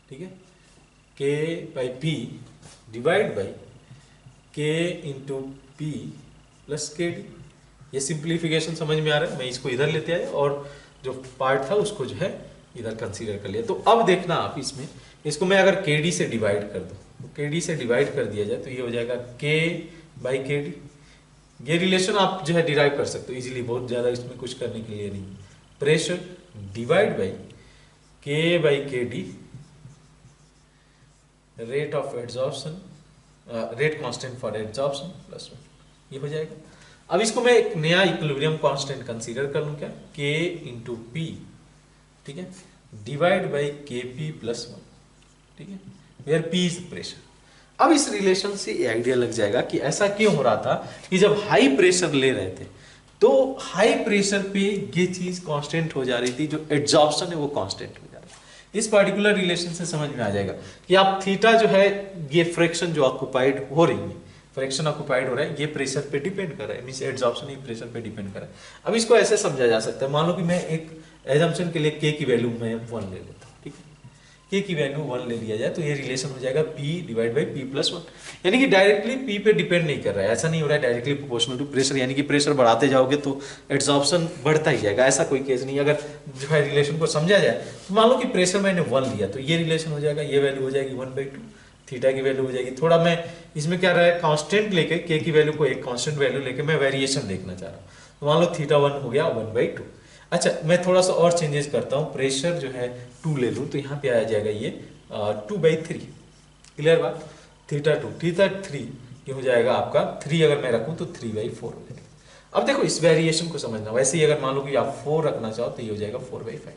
ठीक है, k by P divide by k into P plus के डी। ये सिंप्लीफिकेशन समझ में आ रहा है, मैं इसको इधर लेते आए और जो पार्ट था उसको जो है इधर कंसीडर कर लिया। तो अब देखना आप इसमें, इसको मैं अगर के डी से डिवाइड कर दूं, तो के डी से डिवाइड कर दिया जाए तो ये हो जाएगा k बाई के डी। ये रिलेशन आप जो है डिराइव कर सकते हो इजीली, बहुत ज्यादा इसमें कुछ करने के लिए नहीं। प्रेशर डिवाइड बाई के बाई के D, rate of adsorption, rate constant for adsorption plus 1, ये हो जाएगा। अब इसको मैं एक नया इक्विलिब्रियम कांस्टेंट कंसीडर कर लूं, क्या, के इंटू पी, ठीक है, डिवाइड बाई के पी प्लस 1, ठीक है, वेयर पी इज प्रेशर। अब इस रिलेशन से ये आइडिया लग जाएगा कि ऐसा क्यों हो रहा था कि जब हाई प्रेशर ले रहे थे तो हाई प्रेशर पे ये चीज कांस्टेंट हो जा रही थी, जो एड्जॉर्प्शन है वो कांस्टेंट हो जा रहा है। इस पर्टिकुलर रिलेशन से समझ में आ जाएगा कि आप थीटा जो है, ये फ्रैक्शन जो ऑक्युपाइड हो रही है, फ्रैक्शन ऑक्युपाइड हो रहा है, ये प्रेशर पे डिपेंड कर रहा है, मींस एड्जॉर्प्शन ही प्रेशर पे डिपेंड कर रहा है। अब इसको ऐसे समझा जा सकता है, मान लो कि मैं एक एजम्पशन के लिए k की वैल्यू मैं 1 ले लेता हूं, ठीक है, k की वैल्यू 1 ले लिया जाए तो ये रिलेशन हो जाएगा p divide by p plus 1, यानी कि डायरेक्टली p पे डिपेंड नहीं कर रहा है। ऐसा नहीं हो रहा है डायरेक्टली प्रोपोर्शनल टू प्रेशर, यानी कि प्रेशर बढ़ाते जाओगे तो एड्जॉर्प्शन बढ़ता ही जाएगा, ऐसा कोई केस नहीं। अगर जो है रिलेशन को समझा जाए तो मान लो कि प्रेशर मैंने 1 लिया तो ये रिलेशन हो जाएगा, ये वैल्यू हो जाएगी 1/2, थीटा की वैल्यू हो जाएगी। थोड़ा मैं इसमें क्या रहा है, कांस्टेंट लेके k की वैल्यू को एक कांस्टेंट वैल्यू लेके मैं वेरिएशन देखना चाह रहा हूँ, तो मान लो थीटा 1 हो गया 1/2। अच्छा, मैं थोड़ा सा और चेंजेस करता हूँ, प्रेशर जो है 2 ले लूँ तो यहाँ पे आ जाएगा ये 2/3, क्लियर बात, थीटा 2, थीटा 3, ये हो जाएगा आपका 3, अगर मैं रखूँ तो 3/4 हो जाएगा। अब देखो इस वेरिएशन को समझना, वैसे ही अगर मान लो कि आप 4 रखना चाहो तो ये हो जाएगा 4/5।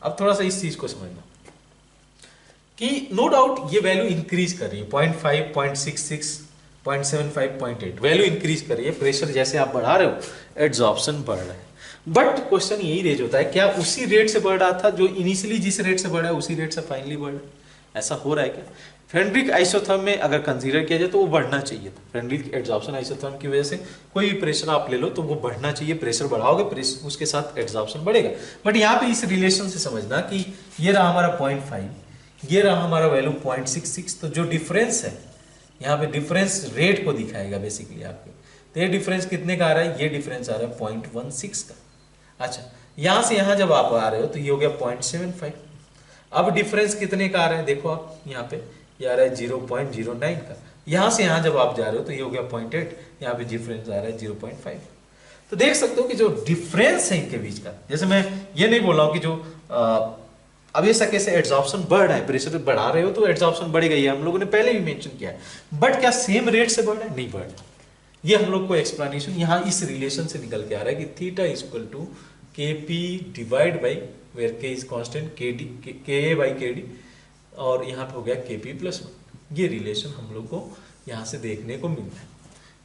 अब थोड़ा सा इस चीज को समझना कि नो डाउट ये वैल्यू इंक्रीज कर रही है, 0.5, 0.66, 0.75, 0.8 वैल्यू इंक्रीज कर रही है। प्रेशर जैसे आप बढ़ा रहे हो एड्जॉर्प्शन बढ़ रहा है, बट क्वेश्चन यही रेज होता है, क्या उसी रेट से बढ़ रहा था जो इनिशियली जिस रेट से बढ़ा है उसी रेट से फाइनली बढ़ रहा है? ऐसा हो रहा है क्या? फ्रेडरिक आइसोथर्म में अगर कंसीडर किया जाए तो वो बढ़ना चाहिए था। फ्रेडरिक एड्जॉर्प्शन आइसोथर्म की वजह से कोई भी प्रेशर आप ले लो तो वो बढ़ना चाहिए, प्रेशर बढ़ाओगे प्रेशर उसके साथ एड्जॉर्प्शन बढ़ेगा। बट यहाँ पे इस रिलेशन से समझना कि ये रहा हमारा 0.5, ये रहा हमारा वैल्यू 0.66, तो जो डिफरेंस है यहाँ पे डिफरेंस रेट को दिखाएगा बेसिकली आपके। तो ये डिफरेंस कितने का आ रहा है? ये डिफरेंस आ रहा है 0.16 का। अच्छा, यहाँ से यहाँ जब आप आ रहे हो तो ये हो गया 0.75। अब डिफरेंस कितने का आ रहा है? देखो आप यहाँ पे ये आ रहा है 0.09 का। यहाँ से यहाँ जब आप जा रहे हो तो ये हो गया 0.8, यहाँ पे डिफरेंस आ रहा है 0.5। तो देख सकते हो कि जो डिफरेंस है इनके बीच का, जैसे मैं ये नहीं बोल रहा हूँ कि जो अब ये सके से एड्जॉर्प्शन बढ़ रहा है, प्रेशर बढ़ा रहे हो तो एड्जॉर्प्शन बढ़ेगा, ये हम लोगों ने पहले भी मेंशन किया है। बट क्या सेम रेट से बढ़ रहा है? नहीं बढ़ रहा। ये हम लोग को एक्सप्लेनेशन यहाँ इस रिलेशन से निकल के आ रहा है कि theta is equal to KP divide by where K is constant KA by KD, और यहाँ पे हो गया KP प्लस 1। ये रिलेशन हम लोग को यहाँ से देखने को मिल रहा है।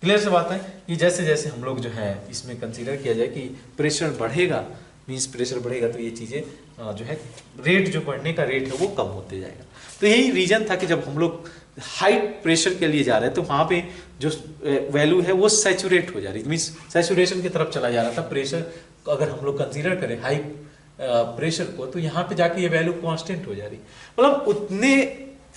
क्लियर से बात है कि जैसे जैसे हम लोग जो है इसमें कंसीडर किया जाए कि प्रेशर बढ़ेगा, मीन्स प्रेशर बढ़ेगा तो ये चीज़ें जो है रेट जो बढ़ने का रेट है वो कम होते जाएगा। तो यही रीजन था कि जब हम लोग हाई प्रेशर के लिए जा रहे हैं तो वहाँ पे जो वैल्यू है वो सैचुरेट हो जा रही है, मीन्स सैचुरेशन की तरफ चला जा रहा था प्रेशर। अगर हम लोग कंसीडर करें हाई प्रेशर को तो यहाँ पे जाके ये वैल्यू कांस्टेंट हो जा रही, मतलब उतने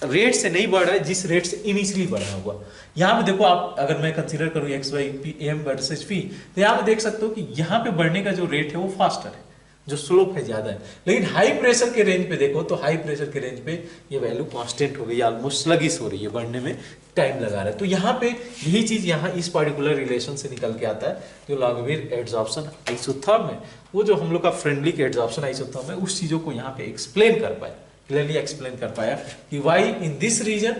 रेट से नहीं बढ़ रहा है जिस रेट से इनिशियली बढ़ा हुआ। यहाँ पे देखो आप, अगर मैं कंसीडर करूँ x/m वर्सेस v, तो यहाँ पे देख सकते हो कि यहाँ पे बढ़ने का जो रेट है वो फास्टर है, जो स्लोप है ज्यादा है। लेकिन हाई प्रेशर के रेंज पे देखो तो हाई प्रेशर के रेंज पे ये वैल्यू कांस्टेंट हो गई, ऑलमोस्ट स्लगिश हो रही है, बढ़ने में टाइम लगा रहा है। तो यहाँ पे यही चीज यहाँ इस पर्टिकुलर रिलेशन से निकल के आता है जो लॉगरिथमिक एड्जॉर्प्शन आइसोथर्म है, वो जो हम लोग का फ्रेंडली एड्जॉर्प्शन आइसोथर्म है उस चीजों को यहाँ पे एक्सप्लेन कर पाया, क्लियरली एक्सप्लेन कर पाया कि why in this region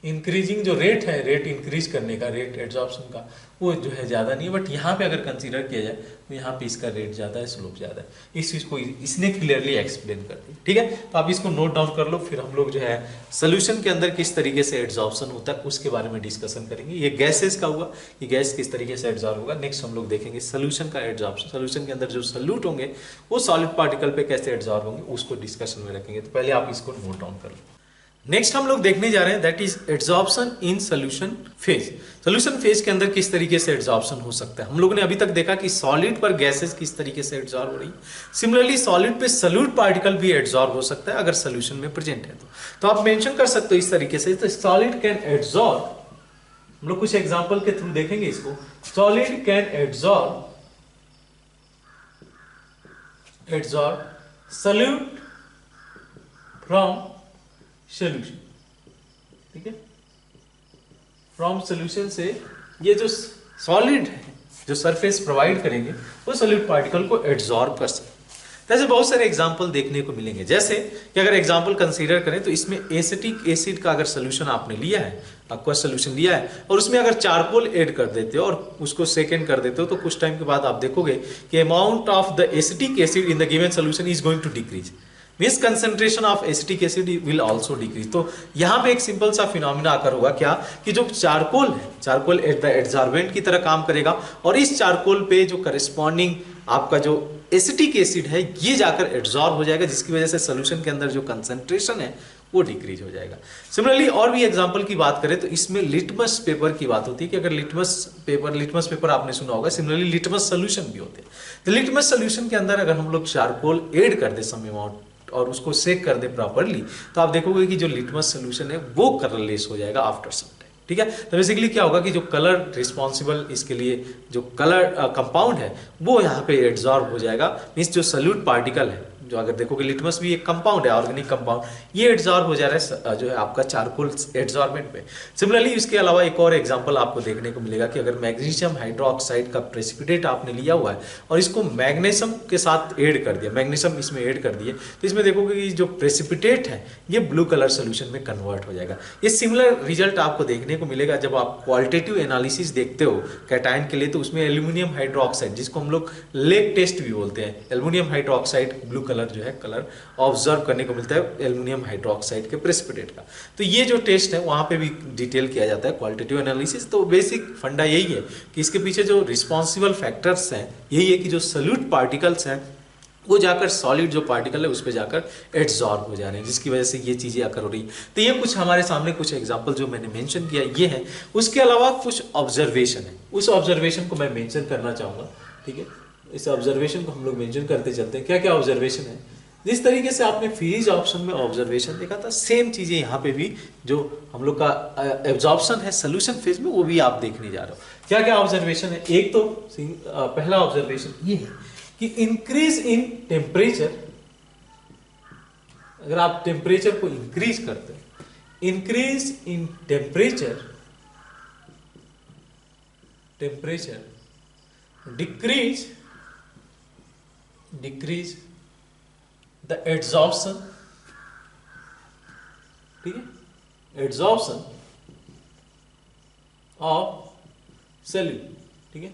increasing जो रेट है, रेट इंक्रीज करने का, रेट एड्जॉर्प्शन का वो जो है ज़्यादा नहीं है। बट यहाँ पे अगर कंसीडर किया जाए तो यहाँ पे इसका रेट ज़्यादा है, स्लोप ज़्यादा है। इस चीज़ को इसने क्लियरली एक्सप्लेन कर दिया। ठीक है, तो आप इसको नोट डाउन कर लो, फिर हम लोग जो है सोल्यूशन के अंदर किस तरीके से एड्जॉर्प्शन होता है उसके बारे में डिस्कशन करेंगे। ये गैसेस का हुआ कि गैस किस तरीके से एड्जॉर्ब होगा। नेक्स्ट हम लोग देखेंगे सोल्यूशन का एड्जॉर्प्शन, सोल्यूशन के अंदर जो सॉल्यूट होंगे वो सॉलिड पार्टिकल पे कैसे एड्जॉर्ब होंगे उसको डिस्कशन में रखेंगे। तो पहले आप इसको नोट डाउन कर लो। नेक्स्ट हम लोग देखने जा रहे हैं that is adsorption in solution phase. Solution phase के अंदर किस तरीके से एड्जॉर्प्शन हो सकता है। हम लोगों ने अभी तक देखा कि सॉलिड पर गैसेस किस तरीके से एड्जॉर्ब हो रही है। सिमिलरली सॉलिड पे सॉल्यूट पार्टिकल भी एड्जॉर्ब हो सकता है अगर सोल्यूशन में प्रेजेंट है तो आप मेंशन कर सकते हो इस तरीके से, तो सॉलिड कैन एड्जॉर्ब, हम लोग कुछ एग्जांपल के थ्रू देखेंगे इसको। Solid can adsorb solute from solution. ठीक है, फ्रॉम सोल्यूशन से ये जो सॉलिड है जो सरफेस प्रोवाइड करेंगे वो सॉलिड पार्टिकल को एड्जॉर्ब कर सकते हैं। ऐसे बहुत सारे एग्जांपल देखने को मिलेंगे, जैसे कि अगर एग्जांपल कंसीडर करें तो इसमें एसिटिक एसिड का अगर सोल्यूशन आपने लिया है, आपका सोल्यूशन लिया है और उसमें अगर चारकोल ऐड कर देते हो और उसको सेकेंड कर देते हो तो कुछ टाइम के बाद आप देखोगे कि amount of the acetic acid in the given solution is going to decrease, means concentration of acetic acid will also decrease. तो यहाँ पे एक सिंपल सा फिनोमिना आकर होगा क्या कि जो चारकोल है, चारकोल एड्जॉर्बेंट की तरह काम करेगा और इस चारकोल पे जो करस्पॉन्डिंग आपका जो एसिटिक एसिड है ये जाकर एड्जॉर्ब हो जाएगा, जिसकी वजह से सोल्यूशन के अंदर जो कंसेंट्रेशन है वो डिक्रीज हो जाएगा। सिमिलरली और भी एग्जांपल की बात करें तो इसमें लिटमस पेपर की बात होती है कि अगर लिटमस पेपर आपने सुना होगा, सिमिलरली लिटमस सोल्यूशन भी होते हैं। तो लिटमस सोल्यूशन के अंदर अगर हम लोग चारकोल ऐड कर दे सम अमाउंट और उसको सेक कर दे प्रॉपरली तो आप देखोगे कि जो लिटमस सोल्यूशन है वो कलरलेस हो जाएगा आफ्टर सम टाइम। ठीक है, तो बेसिकली क्या होगा कि जो कलर रिस्पॉन्सिबल इसके लिए जो कलर कंपाउंड है वो यहाँ पे एड्जॉर्ब हो जाएगा, मीन्स जो सॉल्यूट पार्टिकल है, जो अगर देखोगे लिटमस भी एक कंपाउंड है, ऑर्गेनिक कंपाउंड, ये एड्जॉर्ब हो जा रहा है जो है आपका चारकोल एड्जॉर्बेंट में। सिमिलरली इसके अलावा एक और एग्जांपल आपको देखने को मिलेगा कि अगर मैग्नीशियम हाइड्रोक्साइड का प्रेसिपिटेट आपने लिया हुआ है और इसको मैग्नीशियम के साथ ऐड कर दिया, मैग्नीशियम इसमें ऐड कर दिए, तो इसमें देखोगे कि जो प्रेसिपिटेट है ये ब्लू कलर सोल्यूशन में कन्वर्ट हो जाएगा। ये सिमिलर रिजल्ट आपको देखने को मिलेगा जब आप क्वालिटेटिव एनालिसिस देखते हो कैटायन के लिए, तो उसमें एल्यूमिनियम हाइड्रोक्साइड, जिसको हम लोग लेक टेस्ट भी बोलते हैं, aluminium hydroxide blue colour colour जो है कलर ऑब्जर्व करने को मिलता है एल्युमिनियम हाइड्रोक्साइड के प्रेसिपिटेट का। तो ये जो टेस्ट है वहाँ पे भी डिटेल किया जाता है क्वालिटेटिव एनालिसिस। तो बेसिक फंडा यही है कि इसके पीछे जो रिस्पॉन्सिबल फैक्टर्स हैं यही है कि जो सल्यूट पार्टिकल्स हैं वो जाकर सॉलिड जो पार्टिकल है उस पर जाकर एड्सॉर्ब हो जा रहे हैं, जिसकी वजह से ये चीज़ें अकर हो रही। तो ये कुछ हमारे सामने कुछ एग्जांपल जो मैंने मेंशन किया ये है। उसके अलावा कुछ ऑब्जर्वेशन है, उस ऑब्जर्वेशन को मैं मेंशन करना चाहूँगा। ठीक है, इस ऑब्जर्वेशन को हम लोग मेंशन करते चलते हैं। क्या क्या ऑब्जर्वेशन है? जिस तरीके से आपने फिजिक्स ऑप्शन में ऑब्जर्वेशन देखा था, सेम चीज़ें यहाँ पे भी जो हम लोग का एब्जॉर्प्शन है सोल्यूशन फेज में वो भी आप देखने जा रहे हो। क्या क्या ऑब्जर्वेशन है? एक तो पहला ऑब्जर्वेशन ये है कि इंक्रीज इन टेम्परेचर, अगर आप टेम्परेचर को इंक्रीज करते हैं, increase in temperature decrease the adsorption, ठीक है, एड्सॉर्प्शन ऑफ सॉल्यूट। ठीक है,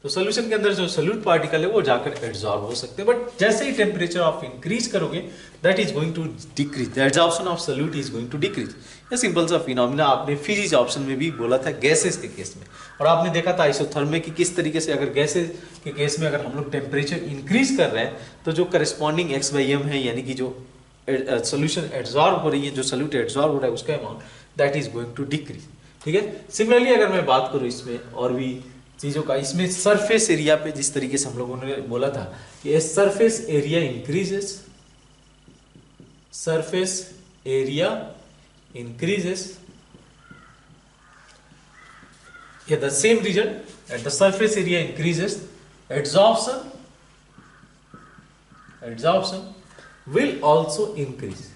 तो सोल्यूशन के अंदर जो सॉल्यूट पार्टिकल है वो जाकर एड्सॉर्ब हो सकते हैं, बट जैसे ही टेम्परेचर ऑफ इंक्रीज करोगे that is going to decrease, the adsorption of solute is going to decrease. ये सिंपल सा फिनोमिना आपने फिजिक्स ऑप्शन में भी बोला था गैसेस के केस में, और आपने देखा था आइसोथर्मिक कि किस तरीके से अगर गैसेस के केस में अगर हम लोग टेम्परेचर इंक्रीज कर रहे हैं तो जो करस्पॉन्डिंग x/m है, यानी कि जो सोल्यूशन एड्सॉर्ब हो रही है, जो सॉल्यूट एड्सॉर्ब हो रहा है उसका amount that is going to decrease. ठीक है, सिमिलरली अगर मैं बात करूँ इसमें और भी चीज़ों का, इसमें सरफेस एरिया पे जिस तरीके से हम लोगों ने बोला था कि surface area increases, surface area increases, yeah, the same region at the surface area increases, absorption will also increase,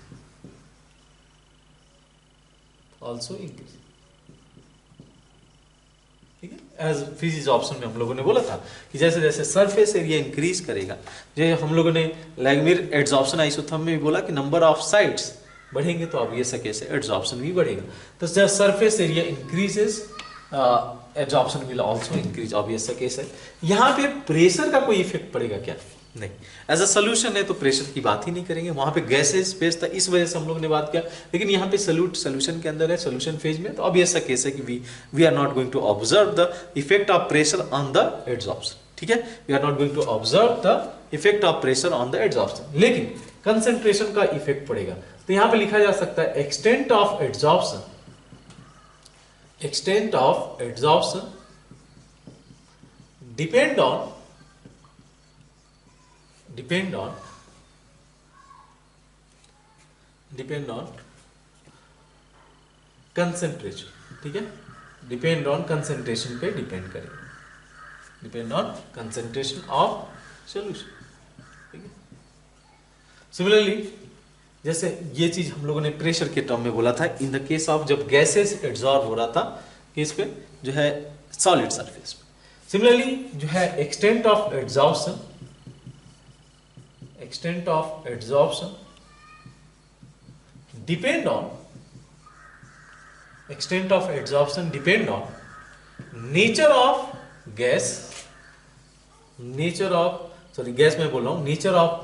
ठीक है। एज फिजिक्स ऑप्शन में हम लोगों ने बोला था कि जैसे जैसे सरफेस एरिया इंक्रीज करेगा, जो हम लोगों ने लैगमिर एड्सॉर्प्शन आइसोथर्म में भी बोला कि नंबर ऑफ साइट्स बढ़ेंगे तो अब ये कैसे एड्सॉर्प्शन भी बढ़ेगा। तो जब surface area increases absorption will also increase, obvious सा केस है। यहाँ पे प्रेशर का कोई इफेक्ट पड़ेगा क्या? नहीं, एज अ सोल्यूशन है तो प्रेशर की बात ही नहीं करेंगे, वहां पे गैसेस फेज था इस वजह से हम लोग ने बात किया, लेकिन यहाँ पे सोल्यूशन के अंदर है, सोल्यूशन फेज में, तो ऑब्वियस सा केस है कि we are not going to observe the effect of pressure on the adsorption. ठीक है, we are not going to observe the effect of pressure on the adsorption, लेकिन कंसंट्रेशन का effect पड़ेगा। तो यहाँ पे लिखा जा सकता है extent of adsorption, extent of absorption depend on concentration। ठीक है, डिपेंड ऑन कंसेंट्रेशन पे डिपेंड करेगा, depend on concentration of solution. ठीक है, सिमिलरली जैसे ये चीज हम लोगों ने प्रेशर के टर्म में बोला था इन द केस ऑफ जब गैसेस एड्सॉर्ब हो रहा था केस पे जो है सॉलिड सरफेस पे। सिमिलरली जो है extent of adsorption depend on nature of gas, gas में बोल रहा हूं, नेचर ऑफ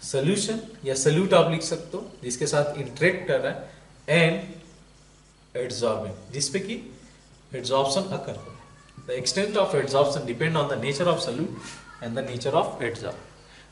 सोल्यूशन या सल्यूट आप लिख सकते हो जिसके साथ इंटरेक्ट कर रहा है, एंड एड्सॉर्बिंग जिसपे कि एड्सॉर्प्शन अकर हो रहा है। The extent of adsorption depend on the nature of solute and the nature of adsorb.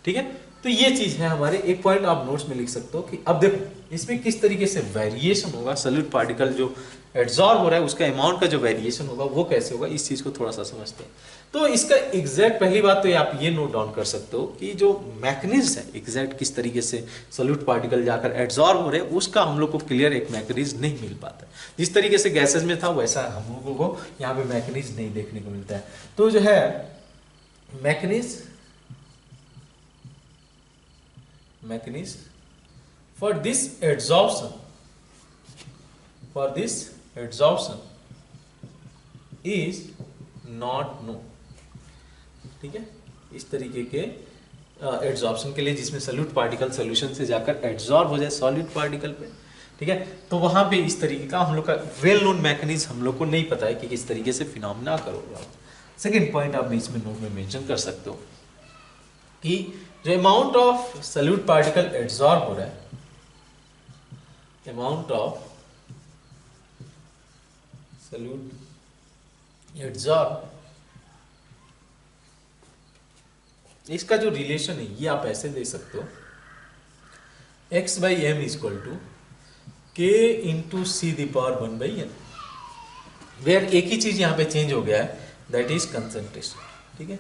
ठीक है, तो ये चीज है हमारे, एक पॉइंट आप नोट्स में लिख सकते हो कि अब देखो इसमें किस तरीके से वेरिएशन होगा, सल्यूट पार्टिकल जो एड्सॉर्ब हो रहा है उसका अमाउंट का जो वेरिएशन होगा वो कैसे होगा, इस चीज को थोड़ा सा समझते हैं। तो इसका एग्जैक्ट पहली बात तो आप ये नोट डाउन कर सकते हो कि जो मैकेनिज्म है एग्जैक्ट किस तरीके से सॉल्यूट पार्टिकल जाकर एड्सॉर्ब हो रहे हैं उसका हम लोग को क्लियर एक मैकेनिज्म नहीं मिल पाता। जिस तरीके से गैसेस में था वैसा हम लोगों को यहाँ पे मैकेनिज्म नहीं देखने को मिलता है। तो जो है mechanism for this adsorption is not know. ठीक है, इस तरीके के एड्सॉर्प्शन के लिए जिसमें सॉल्यूट पार्टिकल सॉल्यूशन से जाकर एड्सॉर्ब हो जाए सॉलिड पार्टिकल पे। ठीक है, तो वहां पे इस तरीके का हम लोग का वेल नोन मैकेनिज्म हम लोग को नहीं पता है कि किस तरीके से फिनोमेना करोगे। सेकेंड पॉइंट आप इसमें नोट में मेंशन कर सकते हो कि जो amount of solute particle adsorb हो रहा है, अमाउंट ऑफ सॉल्यूट एड्सॉर्ब, इसका जो रिलेशन है ये आप ऐसे दे सकते हो, x by M equal to k into c the power 1/n, where एक ही चीज यहाँ पे चेंज हो गया है, दैट इज कंसंट्रेशन। ठीक है,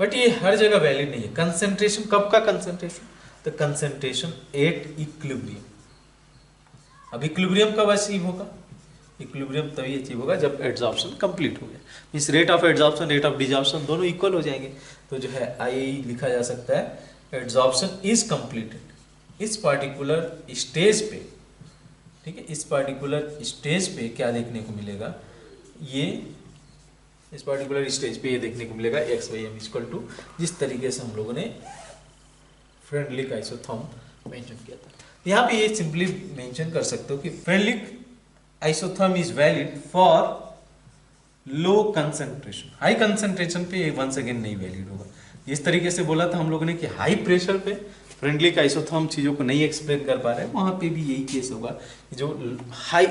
बट ये हर जगह वैलिड नहीं है। कंसंट्रेशन कब का concentration? The concentration at equilibrium. अब इक्विलिब्रियम कब अचीव होगा? इक्विलिब्रियम तभी अचीव होगा जब एड्सॉर्प्शन कंप्लीट हो गया, means rate of adsorption rate of desorption दोनों इक्वल हो जाएंगे। तो जो है आई लिखा जा सकता है एड्सॉर्प्शन इज कंप्लीटेड इस पार्टिकुलर स्टेज पे। ठीक है, इस पार्टिकुलर स्टेज पे क्या देखने को मिलेगा, ये इस पार्टिकुलर स्टेज पे ये देखने को मिलेगा x by M equal to, जिस तरीके से हम लोगों ने फ्रेंडलिक आइसोथर्म मेंशन किया था। यहाँ पे ये सिंपली मेंशन कर सकते हो कि Freundlich isotherm is valid for low concentration, high concentration पे ये वंस अगेन नहीं वैलिड होगा। इस तरीके से बोला था हम लोगों ने कि हाई प्रेशर पे फ्रेंडलिक आइसोथर्म चीज़ों को नहीं एक्सप्लेन कर पा रहे हैं, वहाँ पे भी यही केस होगा कि जो हाई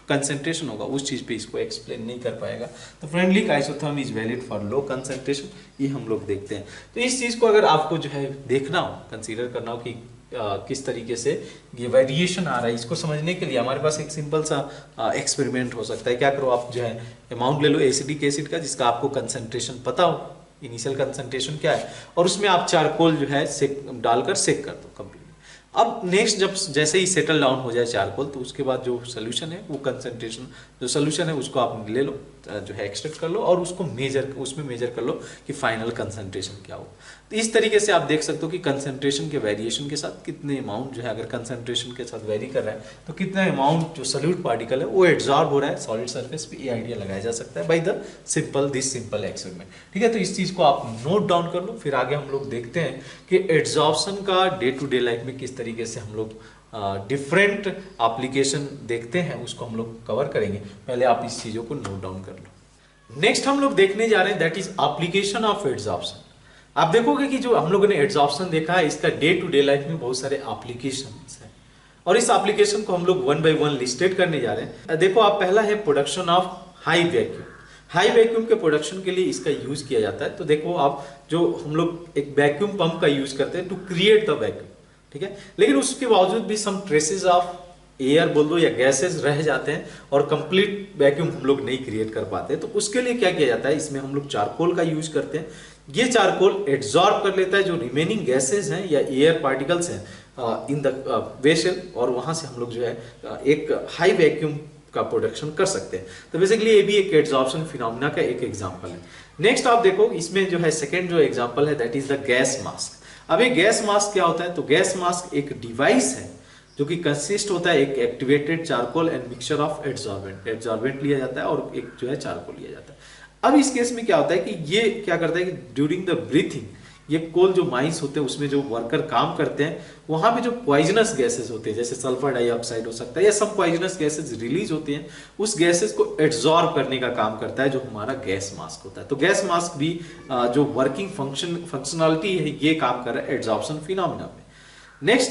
कंसंट्रेशन होगा उस चीज़ पे इसको एक्सप्लेन नहीं कर पाएगा। तो Freundlich isotherm is valid for low concentration, ये हम लोग देखते हैं। तो इस चीज़ को अगर आपको जो है देखना हो, कंसीडर करना हो कि किस तरीके से ये वेरिएशन आ रहा है, इसको समझने के लिए हमारे पास एक सिंपल सा एक्सपेरिमेंट हो सकता है। क्या करो आप जो है अमाउंट ले लो एसिडिक एसिड का जिसका आपको कंसंट्रेशन पता हो, इनिशियल कंसंट्रेशन क्या है, और उसमें आप चारकोल जो है डालकर सेक कर दो कंप्लीट। अब नेक्स्ट जब जैसे ही सेटल डाउन हो जाए चारकोल, तो उसके बाद जो सोल्यूशन है वो कंसंट्रेशन जो सोल्यूशन है उसको आप ले लो, जो है एक्सट्रैक्ट कर लो और उसको उसमें मेजर कर लो कि फाइनल कंसंट्रेशन क्या हो। तो इस तरीके से आप देख सकते हो कि कंसंट्रेशन के वेरिएशन के साथ कितने अमाउंट जो है, अगर कंसंट्रेशन के साथ वेरी कर रहा है तो कितना अमाउंट जो सॉल्यूट पार्टिकल है वो एड्सॉर्ब हो रहा है सॉलिड सरफेस पे। ये आइडिया लगाया जा सकता है बाय द सिंपल एक्सपेरिमेंट। ठीक है, तो इस चीज को आप नोट डाउन कर लो, फिर आगे हम लोग देखते हैं कि एड्सॉर्प्शन का डे टू डे लाइफ में किस तरीके से हम लोग डिफरेंट एप्लीकेशन देखते हैं, उसको हम लोग कवर करेंगे। पहले आप इस चीजों को नोट डाउन कर लो। नेक्स्ट हम लोग देखने जा रहे हैं that is application of adsorption. आप देखोगे कि जो हम लोगों ने एड्सॉर्प्शन देखा है, इसका डे टू डे लाइफ में बहुत सारे एप्लीकेशंस हैं और इस एप्लीकेशन को हम लोग वन बाय वन लिस्टेड करने जा रहे हैं। देखो आप, पहला है production of high vacuum. High vacuum के प्रोडक्शन के लिए इसका यूज किया जाता है। तो देखो आप, जो हम लोग एक वैक्यूम पंप का यूज करते हैं टू क्रिएट द वैक्यूम, ठीक है, लेकिन उसके बावजूद भी सम ट्रेसेस ऑफ एयर बोल दो या गैसेस रह जाते हैं और कंप्लीट वैक्यूम हम लोग नहीं क्रिएट कर पाते। तो उसके लिए क्या किया जाता है, इसमें हम लोग चारकोल का यूज करते हैं। ये चारकोल एब्जॉर्ब कर लेता है जो रिमेनिंग गैसेस हैं या एयर पार्टिकल्स हैं इन द वेसल, और वहां से हम लोग जो है एक हाई वैक्यूम का प्रोडक्शन कर सकते हैं। तो बेसिकली ये भी एक एड्सॉर्प्शन फिनोमेना का एक एग्जांपल है। नेक्स्ट आप देखो, इसमें जो है सेकंड जो एग्जांपल है that is the gas mask. अब ये गैस मास्क क्या होता है, तो गैस मास्क एक डिवाइस है जो कि कंसिस्ट होता है एक activated charcoal and mixture of adsorbent लिया जाता है और एक जो है चारकोल लिया जाता है। अब इस केस में क्या होता है कि ये क्या करता है कि ड्यूरिंग द ब्रीथिंग, ये कोल जो माइंस होते हैं उसमें जो वर्कर काम करते हैं, वहां पे जो पॉइजनस गैसेस होते हैं जैसे सल्फर डाइऑक्साइड हो सकता है या सब पॉइजनस गैसेस रिलीज होती हैं, उस गैसेस को एब्जॉर्ब करने का काम करता है जो हमारा गैस मास्क होता है। तो गैस मास्क भी जो वर्किंग फंक्शनलिटी है ये काम कर रहा है एड्सॉर्प्शन फिनोमेना में। नेक्स्ट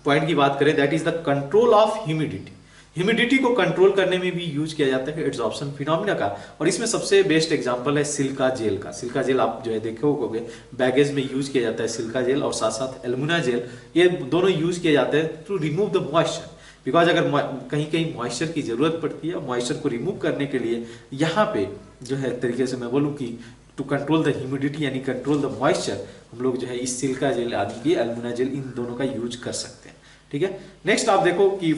पॉइंट की बात करें that is the control of humidity. Humidity को कंट्रोल करने में भी यूज किया जाता है एड्सॉर्प्शन फिनोमेना का, और इसमें सबसे बेस्ट एग्जांपल है सिलिका जेल का। सिलिका जेल आप जो है देखे होगे बैगेज में यूज किया जाता है सिलिका जेल, और साथ साथ एल्युमिना जेल, ये दोनों यूज किए जाते हैं to remove the moisture. Because अगर कहीं कहीं मॉइस्चर की जरूरत पड़ती है, मॉइस्चर को रिमूव करने के लिए यहाँ पे जो है तरीके से मैं बोलूँ कि टू कंट्रोल द ह्यूमिडिटी यानी कंट्रोल द मॉइस्चर, हम लोग जो है इस सिलिका जेल आदि की एल्युमिना जेल इन दोनों का यूज कर सकते हैं। ठीक है, नेक्स्ट आप देखो कि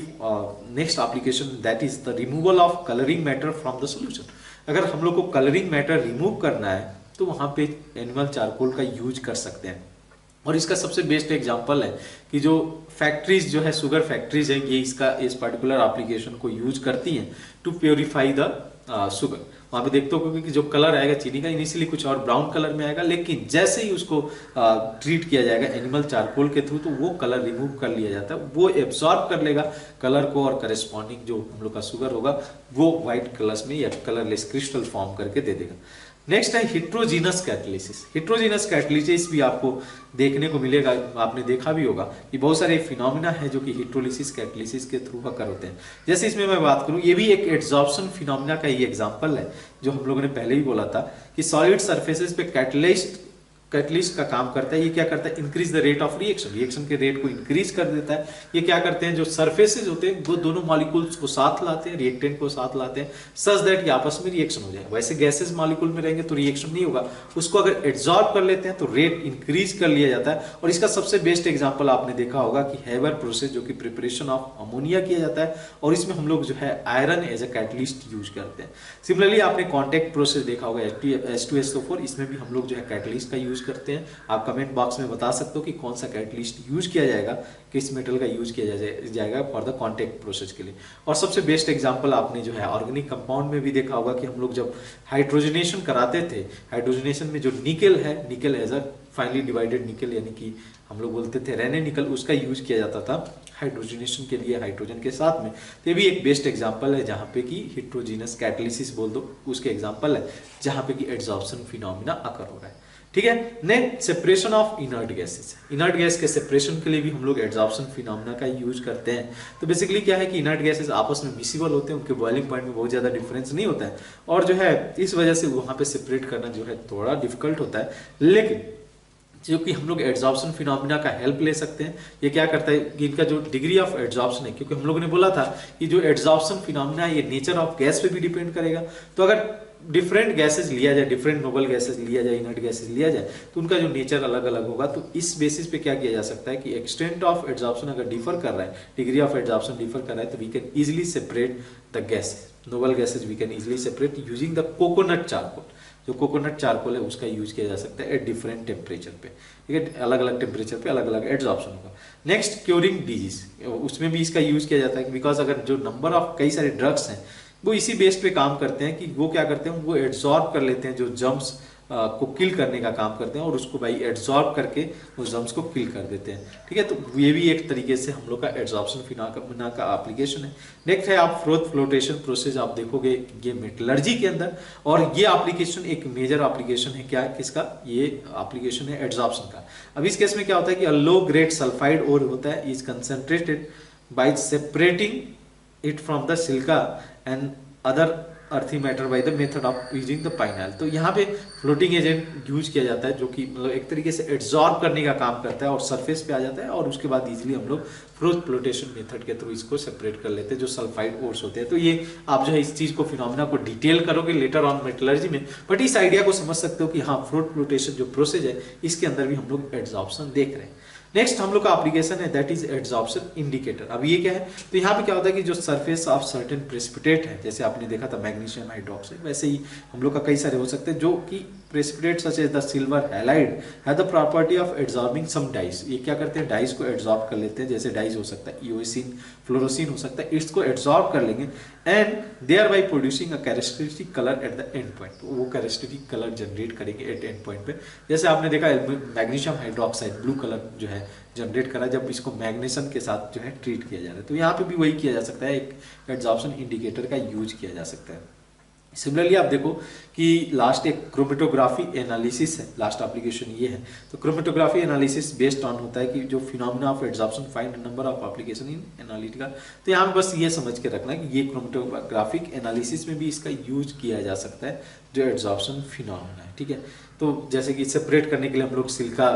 next application that is the removal of colouring matter from the solution. अगर हम लोग को कलरिंग मैटर रिमूव करना है तो वहां पे एनिमल चारकोल का यूज कर सकते हैं, और इसका सबसे बेस्ट एग्जांपल है कि जो फैक्ट्रीज जो है शुगर फैक्ट्रीज है, ये इस पर्टिकुलर एप्लीकेशन को यूज करती हैं टू प्योरीफाई द शुगर। वहां पे देखते हो कि जो कलर आएगा चीनी का इनिशियली कुछ और ब्राउन कलर में आएगा, लेकिन जैसे ही उसको ट्रीट किया जाएगा एनिमल चारकोल के थ्रू तो वो कलर रिमूव कर लिया जाता है, वो एब्जॉर्ब कर लेगा कलर को, और करस्पॉन्डिंग जो हम लोग का शुगर होगा वो व्हाइट कलर्स में या कलरलेस क्रिस्टल फॉर्म करके दे देगा। नेक्स्ट है हिट्रोजीनस कैटलिसिस। हिट्रोजीनस कैटलिसिस भी आपको देखने को मिलेगा, आपने देखा भी होगा कि बहुत सारे फिनोमिना है जो कि हिट्रोलिसिस कैटलिसिस के थ्रू अकर होते हैं। जैसे इसमें मैं बात करूं, ये भी एक एड्सॉर्प्शन फिनोमिना का ही एग्जांपल है, जो हम लोगों ने पहले भी बोला था कि सॉलिड सरफेसेस पे कैटलिस्ट का काम करता है। ये क्या करता है, increase the rate of reaction, reaction के रेट को इंक्रीज कर देता है। ये क्या करते हैं, जो सरफेसेस होते हैं वो दोनों मॉलिक्यूल्स को साथ लाते हैं, रिएक्टेंट को साथ लाते हैं, सच दैट कि आपस में रिएक्शन हो जाए। वैसे गैसेस मॉलिक्यूल में रहेंगे तो रिएक्शन नहीं होगा, उसको अगर एब्जॉर्ब कर लेते हैं तो रेट इंक्रीज कर लिया जाता है। और इसका सबसे बेस्ट एग्जाम्पल आपने देखा होगा कि हेबर प्रोसेस, जो कि प्रिपरेशन ऑफ अमोनिया किया जाता है, और इसमें हम लोग जो है iron as a catalyst use करते हैं। सिमिलरली आपने कॉन्टैक्ट प्रोसेस देखा होगा H2SO4, इसमें भी हम लोग जो है कैटलिस्ट का यूज करते हैं। आप कमेंट बॉक्स में बता सकते हो कि कौन सा कैटलिस्ट यूज किया जाएगा, किस मेटल का यूज किया जाएगा फॉर द कॉन्टैक्ट प्रोसेस के लिए। और सबसे बेस्ट एग्जांपल आपने जो है ऑर्गेनिक कंपाउंड में भी देखा होगा कि हम लोग जब हाइड्रोजनेशन कराते थे, हाइड्रोजनेशन में जो निकेल है, nickel as a finely divided nickel, यानी कि हम लोग बोलते थे रेने निकल, उसका यूज किया जाता था हाइड्रोजनेशन के लिए हाइड्रोजन के साथ में। तो ये भी एक बेस्ट एग्जांपल है जहां पे कि हिट्रोजीनस कैटलिसिस बोल दो, उसके एग्जांपल है जहां पे कि एड्सॉर्प्शन फिनोमिना अकर हो रहा है। ठीक है। Next, separation of inert gases. Inert gas के सेपरेशन के लिए भी हम लोग एड्सॉर्प्शन फिनोमिना का यूज करते हैं। तो बेसिकली क्या है कि इनर्ट गैसेस आपस में मिसिबल होते हैं, उनके बॉइलिंग पॉइंट में बहुत ज्यादा डिफरेंस नहीं होता है, और जो है इस वजह से वहां पे सेपरेट करना जो है थोड़ा डिफिकल्ट होता है। लेकिन जो कि हम लोग एड्सॉर्प्शन फिनोमिना का हेल्प ले सकते हैं। ये क्या करता है कि इनका जो डिग्री ऑफ एड्सॉर्प्शन है, क्योंकि हम लोगों ने बोला था कि जो एड्सॉर्प्शन फिनोमिना है ये नेचर ऑफ गैस पे भी डिपेंड करेगा। तो अगर डिफरेंट गैसेस लिया जाए, डिफरेंट नोबल गैसेस लिया जाए, इनर्ट गैसेस लिया जाए, तो उनका जो नेचर अलग अलग होगा। तो इस बेसिस पे क्या किया जा सकता है कि एक्सटेंट ऑफ एड्सॉर्प्शन अगर डिफर कर रहा है, डिग्री ऑफ एड्सॉर्प्शन डिफर कर रहा है, तो we can easily separate the gases, noble gases we can easily separate using the coconut charcoal. जो कोकोनट चारकोल है उसका यूज किया जा सकता है एट डिफरेंट टेम्परेचर पे, ठीक है, अलग अलग टेम्परेचर पे अलग अलग एड्सॉर्प्शन होगा। नेक्स्ट, क्योरिंग डिजीज, उसमें भी इसका यूज किया जाता है, बिकॉज अगर जो नंबर ऑफ कई सारे ड्रग्स हैं वो इसी बेस पे काम करते हैं कि वो क्या करते हैं, वो एड्सॉर्ब कर लेते हैं, जो जर्म्स को किल करने का काम करते हैं, और उसको भाई एड्सॉर्ब करके उस जर्म्स को किल कर देते हैं। ठीक है, तो ये भी एक तरीके से हम लोग का एड्सॉर्प्शन फिनोमिना का एप्लीकेशन है। नेक्स्ट है आप फ्लोटेशन प्रोसेस, आप देखोगे ये मेटलर्जी के अंदर, और ये एप्लीकेशन एक मेजर एप्लीकेशन है क्या, किसका, ये एप्लीकेशन है एड्सॉर्प्शन का। अब इस केस में क्या होता है कि लो ग्रेड सल्फाइड ओर होता है, is concentrated by separating it from the silica and other earthy matter by the method of using the pine oil. तो यहाँ पे फ्लोटिंग एजेंट यूज किया जाता है, जो कि मतलब एक तरीके से एड्सॉर्ब करने का काम करता है और सरफेस पे आ जाता है, और उसके बाद इजीली हम लोग फ्लोटेशन मेथड के थ्रू इसको सेपरेट कर लेते हैं, जो सल्फाइड ओर्स होते हैं। तो ये आप जो है इस चीज को फिनोमिना को डिटेल करोगे लेटर ऑन मेटलर्जी में, बट इस आइडिया को समझ सकते हो कि हाँ, फ्लोटेशन जो प्रोसेस है इसके अंदर भी हम लोग एड्सॉर्प्शन देख रहे हैं। नेक्स्ट हम लोग का एप्लीकेशन है दैट इज एड्सॉर्प्शन इंडिकेटर। अब ये क्या है, तो यहाँ पे क्या होता है कि जो सरफेस ऑफ सर्टेन प्रेसिपिटेट है, जैसे आपने देखा था मैग्नीशियम हाइड्रोक्साइड, वैसे ही हम लोग का कई सारे हो सकते हैं जो कि precipitate such as the silver halide है the property of adsorbing some dyes. ये क्या करते हैं, डाइस को एड्सॉर्ब कर लेते हैं, जैसे डाइस हो सकता है इओसिन, फ्लोरोसिन हो सकता है, इसको एड्सॉर्ब कर लेंगे and thereby producing a characteristic colour at the end point. तो वो कैरेक्टरिस्टिक कलर जनरेट करेंगे एट एंड पॉइंट पे। जैसे आपने देखा मैग्नीशियम हाइड्रोक्साइड ब्लू कलर जो है जनरेट करा जब इसको मैग्नीशियम के साथ जो है ट्रीट किया जा रहा है। तो यहाँ पे भी वही किया जा सकता है, एक एड्सॉर्प्शन इंडिकेटर का यूज किया जा सकता है। सिमिलरली आप देखो कि लास्ट एक क्रोमेटोग्राफी एनालिसिस है, लास्ट एप्लीकेशन ये है। तो क्रोमेटोग्राफी एनालिसिस बेस्ड ऑन होता है कि जो phenomena of adsorption find number of application in analytical. तो यहाँ पे बस ये समझ के रखना है कि ये क्रोमेटोग्राफिक एनालिसिस में भी इसका यूज किया जा सकता है, जो एड्सॉर्प्शन फिनोमिना है। ठीक है, तो जैसे कि सेपरेट करने के लिए हम लोग सिलिका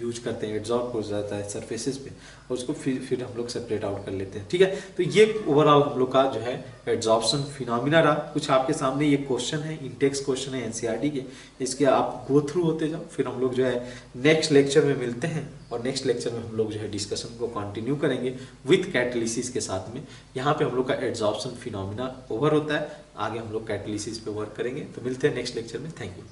यूज करते हैं, एड्सॉर्ब हो जाता है सरफेसेस पे, और उसको फिर हम लोग सेपरेट आउट कर लेते हैं। ठीक है, तो ये ओवरऑल हम लोग का जो है एड्सॉर्प्शन फिनोमिना रहा। कुछ आपके सामने ये क्वेश्चन है, इंटेक्स क्वेश्चन है एनसीईआरटी के, इसके आप गो थ्रू होते जाओ, फिर हम लोग जो है नेक्स्ट लेक्चर में मिलते हैं, और नेक्स्ट लेक्चर में हम लोग जो है डिस्कशन को कंटिन्यू करेंगे विथ कैटलिसिस के साथ में। यहाँ पे हम लोग का एड्सॉर्प्शन फिनोमिना ओवर होता है, आगे हम लोग कैटलिसिस पे वर्क करेंगे। तो मिलते हैं नेक्स्ट लेक्चर में, थैंक यू।